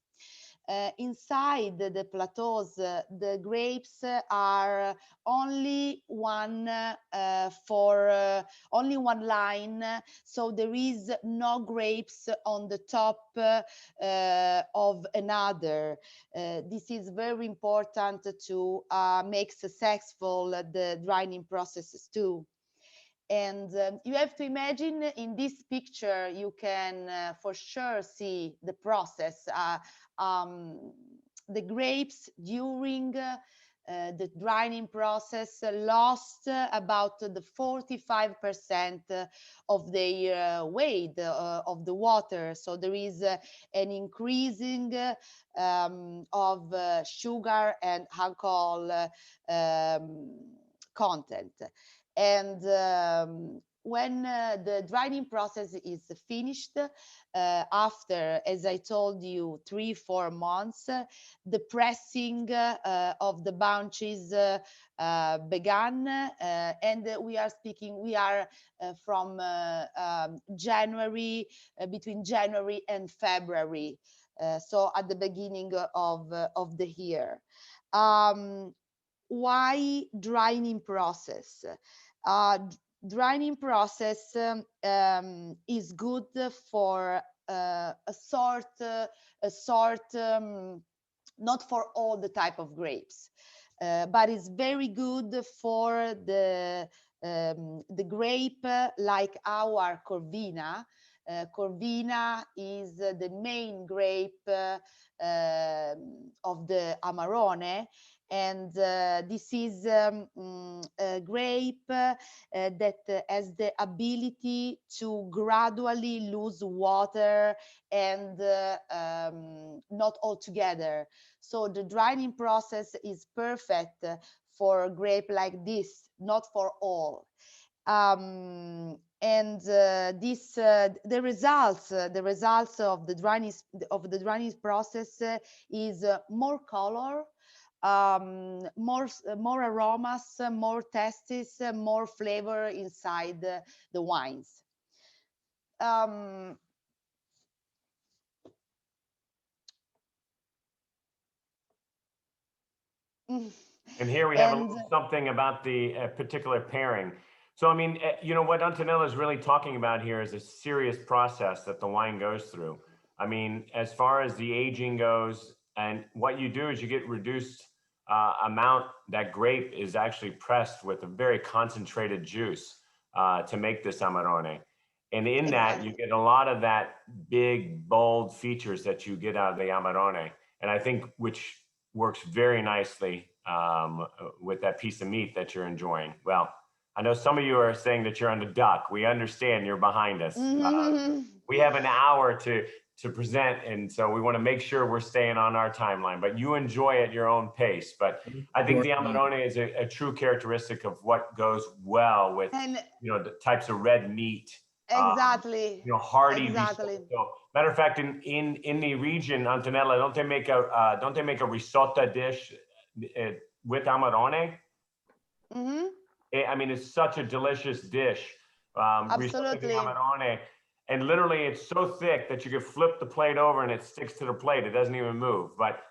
Inside the plateaus, the grapes are only one line, so there is no grapes on the top of another. This is very important to make successful the drying processes too. And you have to imagine in this picture, you can for sure see the process. The grapes during the drying process lost about the 45% of their weight of the water. So there is an increasing of sugar and alcohol content. And when the drying process is finished, after, as I told you, 3-4 months, the pressing of the bunches began, and we are from January, between January and February, so at the beginning of the year. Why drying process? Drying process is good for a sort, not for all the type of grapes, but it's very good for the grape like our Corvina. Corvina is the main grape of the Amarone, and this is a grape that has the ability to gradually lose water and not altogether. So the drying process is perfect for a grape like this, not for all. And the results of the drying process is more color, more aromas, more tastes, more flavor inside the wines. And here we have a little something about the particular pairing. So, I mean, you know, what Antonella is really talking about here is a serious process that the wine goes through. I mean, as far as the aging goes, and what you do is you get reduced amount, that grape is actually pressed with a very concentrated juice to make this Amarone. And in that, you get a lot of that big, bold features that you get out of the Amarone. And I think which works very nicely with that piece of meat that you're enjoying. Well, I know some of you are saying that you're on the duck. We understand you're behind us. We have an hour to present, and so we want to make sure we're staying on our timeline, but you enjoy at your own pace. But I think the Amarone is a true characteristic of what goes well with, you know, the types of red meat. Exactly. You know, hearty. Exactly. Risotto. Matter of fact, in the region, Antonella, don't they make a risotto dish with Amarone? I mean, it's such a delicious dish. Absolutely. Amarone, and literally, it's so thick that you could flip the plate over and it sticks to the plate. It doesn't even move. But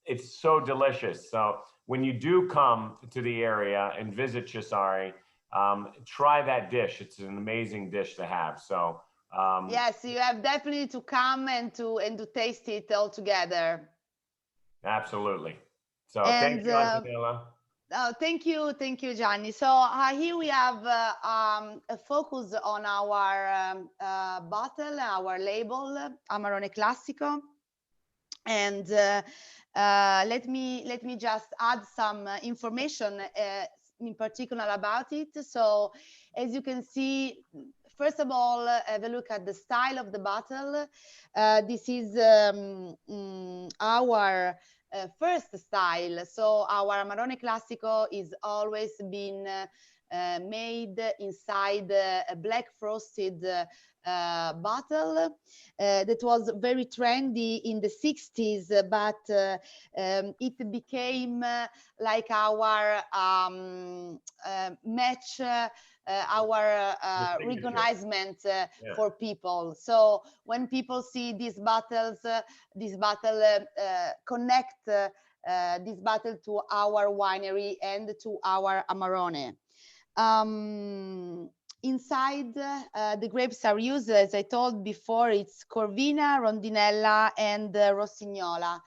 it's so delicious. So when you do come to the area and visit Cesari, try that dish. It's an amazing dish to have. So yes, you have definitely to come and to taste it all together. Absolutely. So thank you, Antonella. Oh, thank you, Gianni. So here we have a focus on our bottle, our label, Amarone Classico, and let me just add some information in particular about it. So as you can see, first of all, have a look at the style of the bottle. This is our first style. So our Amarone Classico is always been made inside a black frosted bottle that was very trendy in the 60s, but it became like our match, our recognizement for people. So when people see these bottles, this bottle connect this bottle to our winery and to our Amarone. Inside, the grapes are used, as I told before, it's Corvina, Rondinella, and Rossignola.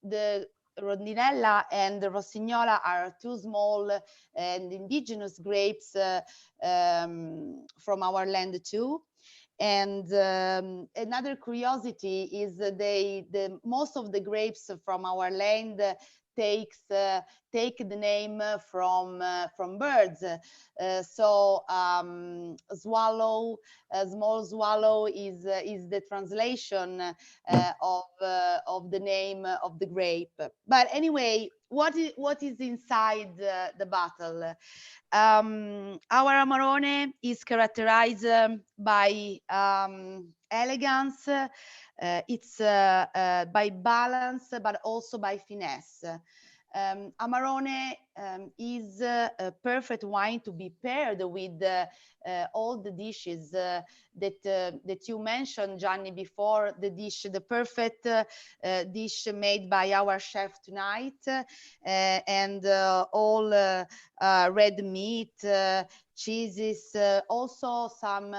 The Rondinella and the Rossignola are two small and indigenous grapes from our land too. And another curiosity is most of the grapes from our land take the name from birds. So swallow, small swallow is the translation of the name of the grape. But anyway, what is inside the bottle? Our Amarone is characterized by elegance. It's by balance, but also by finesse. Amarone is a perfect wine to be paired with all the dishes that you mentioned, Gianni, before. The perfect dish made by our chef tonight, and all red meat, cheeses, also some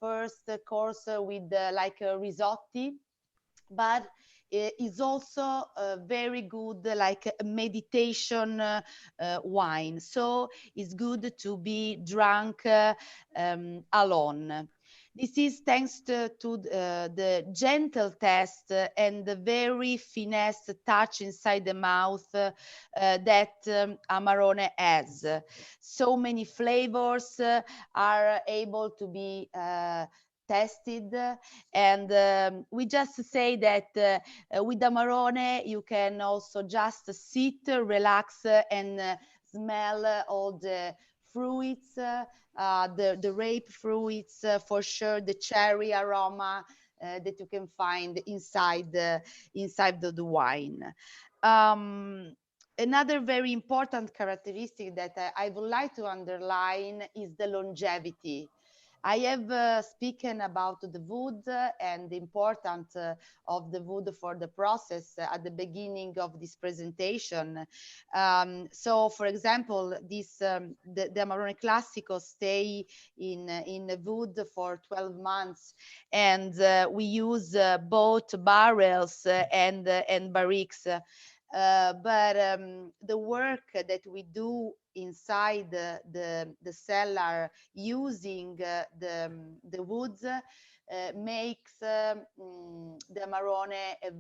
first course with like risotti, but is also very good, like a meditation wine. So it's good to be drunk alone. This is thanks to the gentle taste and the very finesse touch inside the mouth that Amarone has. So many flavors are able to be tested, and we just say that with Amarone you can also just sit, relax, and smell all the fruits, the rape fruits, for sure, the cherry aroma that you can find inside the wine. Another very important characteristic that I would like to underline is the longevity. I have spoken about the wood and the importance of the wood for the process at the beginning of this presentation. So, for example, this the Amarone Classico stay in the wood for 12 months, and we use both barrels and barriques. But the work that we do inside the cellar using the woods makes the Amarone a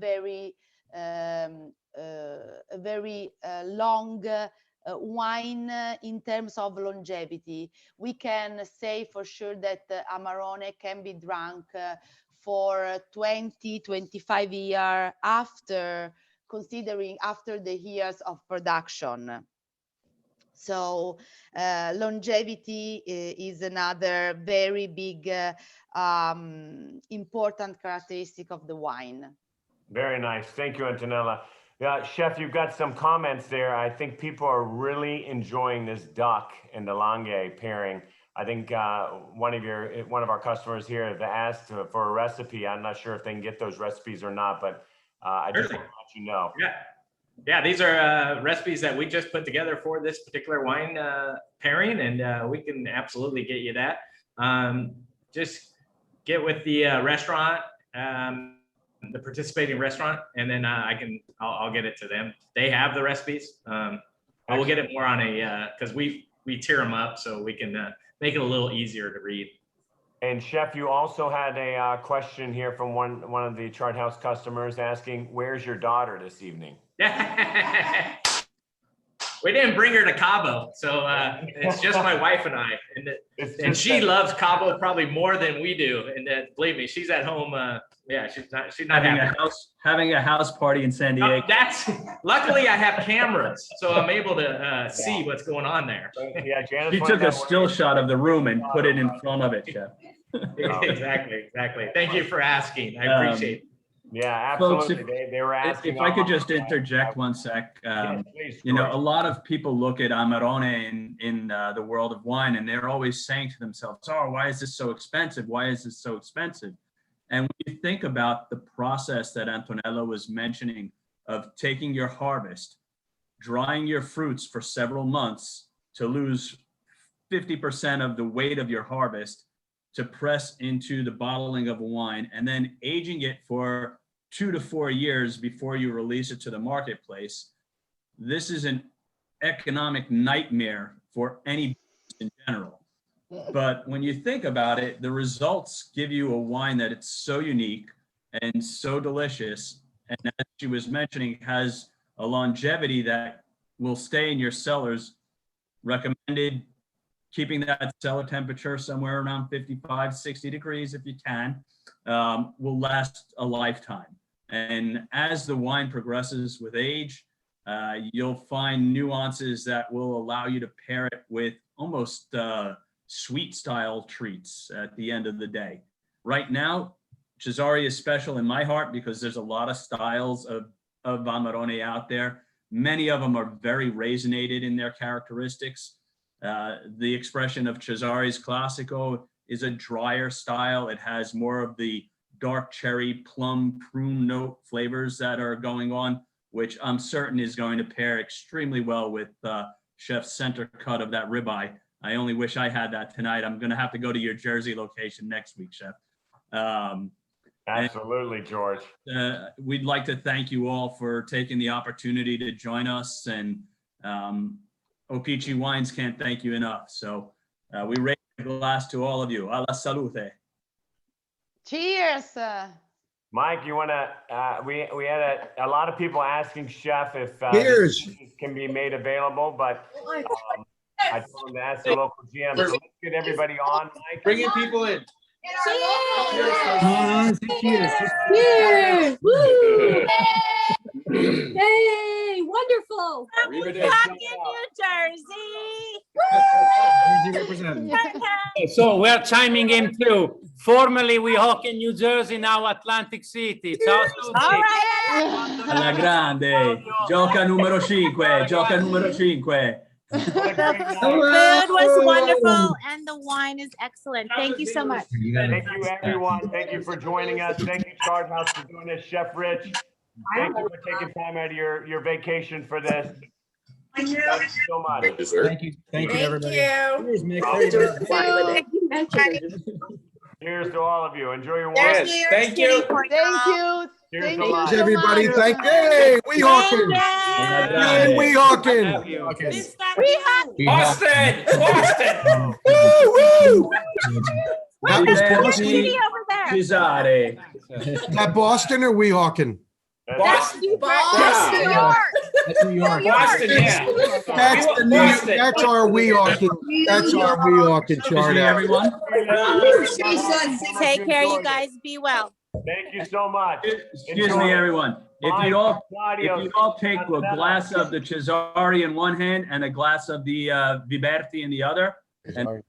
very long wine in terms of longevity. We can say for sure that Amarone can be drunk for 20-25 years after, considering after the years of production. So longevity is another very big important characteristic of the wine. Very nice. Thank you, Antonella. Yeah, Chef, you've got some comments there. I think people are really enjoying this duck and the Langhe pairing. I think one of our customers here have asked for a recipe. I'm not sure if they can get those recipes or not, but I just want to let you know. Yeah, these are recipes that we just put together for this particular wine pairing, and we can absolutely get you that. Just get with the restaurant, the participating restaurant, and then I'll get it to them. They have the recipes. I will get it more on a because we tier them up so we can make it a little easier to read. And Chef, you also had a question here from one of the Chart House customers asking, "Where's your daughter this evening?" We didn't bring her to Cabo, so it's just my wife and I, and she loves Cabo probably more than we do. And believe me, she's at home. Yeah, she's not having a house party in San Diego. That's luckily I have cameras, so I'm able to see what's going on there. Yeah, she took a still shot of the room and put it in front of it, Chef. Exactly. Thank you for asking. I appreciate it. Yeah, absolutely. Folks, they were asking. If I could just interject one sec, you know, a lot of people look at Amarone in the world of wine, and they're always saying to themselves, "Oh, why is this so expensive? Why is this so expensive?" And when you think about the process that Antonella was mentioning of taking your harvest, drying your fruits for several months to lose 50% of the weight of your harvest, to press into the bottling of a wine, and then aging it for 2 to 4 years before you release it to the marketplace. This is an economic nightmare for any business in general. But when you think about it, the results give you a wine that it's so unique and so delicious. And as she was mentioning, has a longevity that will stay in your cellars. Recommended keeping that cellar temperature somewhere around 55, 60 degrees if you can, will last a lifetime. And as the wine progresses with age, you'll find nuances that will allow you to pair it with almost sweet style treats at the end of the day. Right now, Cesari is special in my heart because there's a lot of styles of Amarone out there. Many of them are very raisinated in their characteristics. The expression of Cesari's Classico is a drier style. It has more of the dark cherry, plum, prune note flavors that are going on, which I'm certain is going to pair extremely well with Chef's center cut of that ribeye. I only wish I had that tonight. I'm going to have to go to your Jersey location next week, Chef. Absolutely, George. We'd like to thank you all for taking the opportunity to join us, and O-Pee-Chee Wines can't thank you enough. So we raise a glass to all of you. Alla salute. Cheers. Mike, you want to, we had a lot of people asking Chef if Cheers. can be made available, but I told him to ask the local GM. So let's get everybody on, Mike. Bringing people in. Cheers. Cheers! Woo! Yay! Wonderful! From Weehawken, New Jersey. Jersey representing. So we're chiming in too. Formerly Weehawken, New Jersey, now Atlantic City. Ciao a tutti. All right. Alla grande. Gioca numero 5. Gioca numero 5. The food was wonderful and the wine is excellent. Thank you so much. Thank you, everyone. Thank you for joining us. Thank you, Chart House, for doing this. Chef Rich, thank you for taking time out of your vacation for this. Thank you so much. Thank you. Thank you, everybody. Cheers, Mick. Cheers to all of you. Enjoy your There's wine. New York Thank City you. for Thank y'all. you. Cheers Thank a you lot. so Everybody, much. thank you. Hey, Weehawken. Yay, Weehawken. Okay. Weehawken. Boston! Boston! Woo, woo. That was City Boston. over there. Cesare. That Boston or Weehawken? Boston! That's New York. That's New York. Boston, yeah. That's the new, Boston. that's our Weehawken. That's our Weehawken Excuse chart me, out. everyone. Take care, you guys. Be well. Thank you so much. Excuse me, everyone. If you'd all take a glass of the Cesari in one hand and a glass of the Viberti in the other, and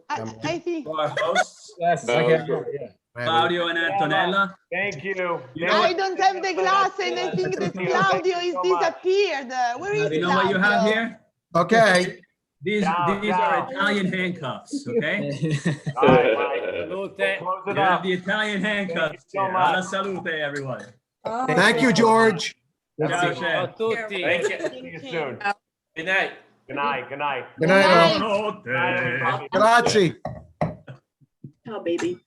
I think for our hosts, Yes, okay, yeah. Claudio and Antonella. Thank you. I don't have the glass, and I think that Claudio is disappeared. Where is You know what you have Claudio? here? Okay. These Ciao, are ciao. Italian handcuffs, okay? All right, Mike. Salute. Close You it have up. the Italian handcuffs so here. much. Alla salute, everyone. Thank you, George. Ciao, Ciao a Chef. tutti. Thank you. See you soon. Good night. Good night. Good night. Good night, all. Buonanotte. Good night, everybody. Grazie. Oh, baby.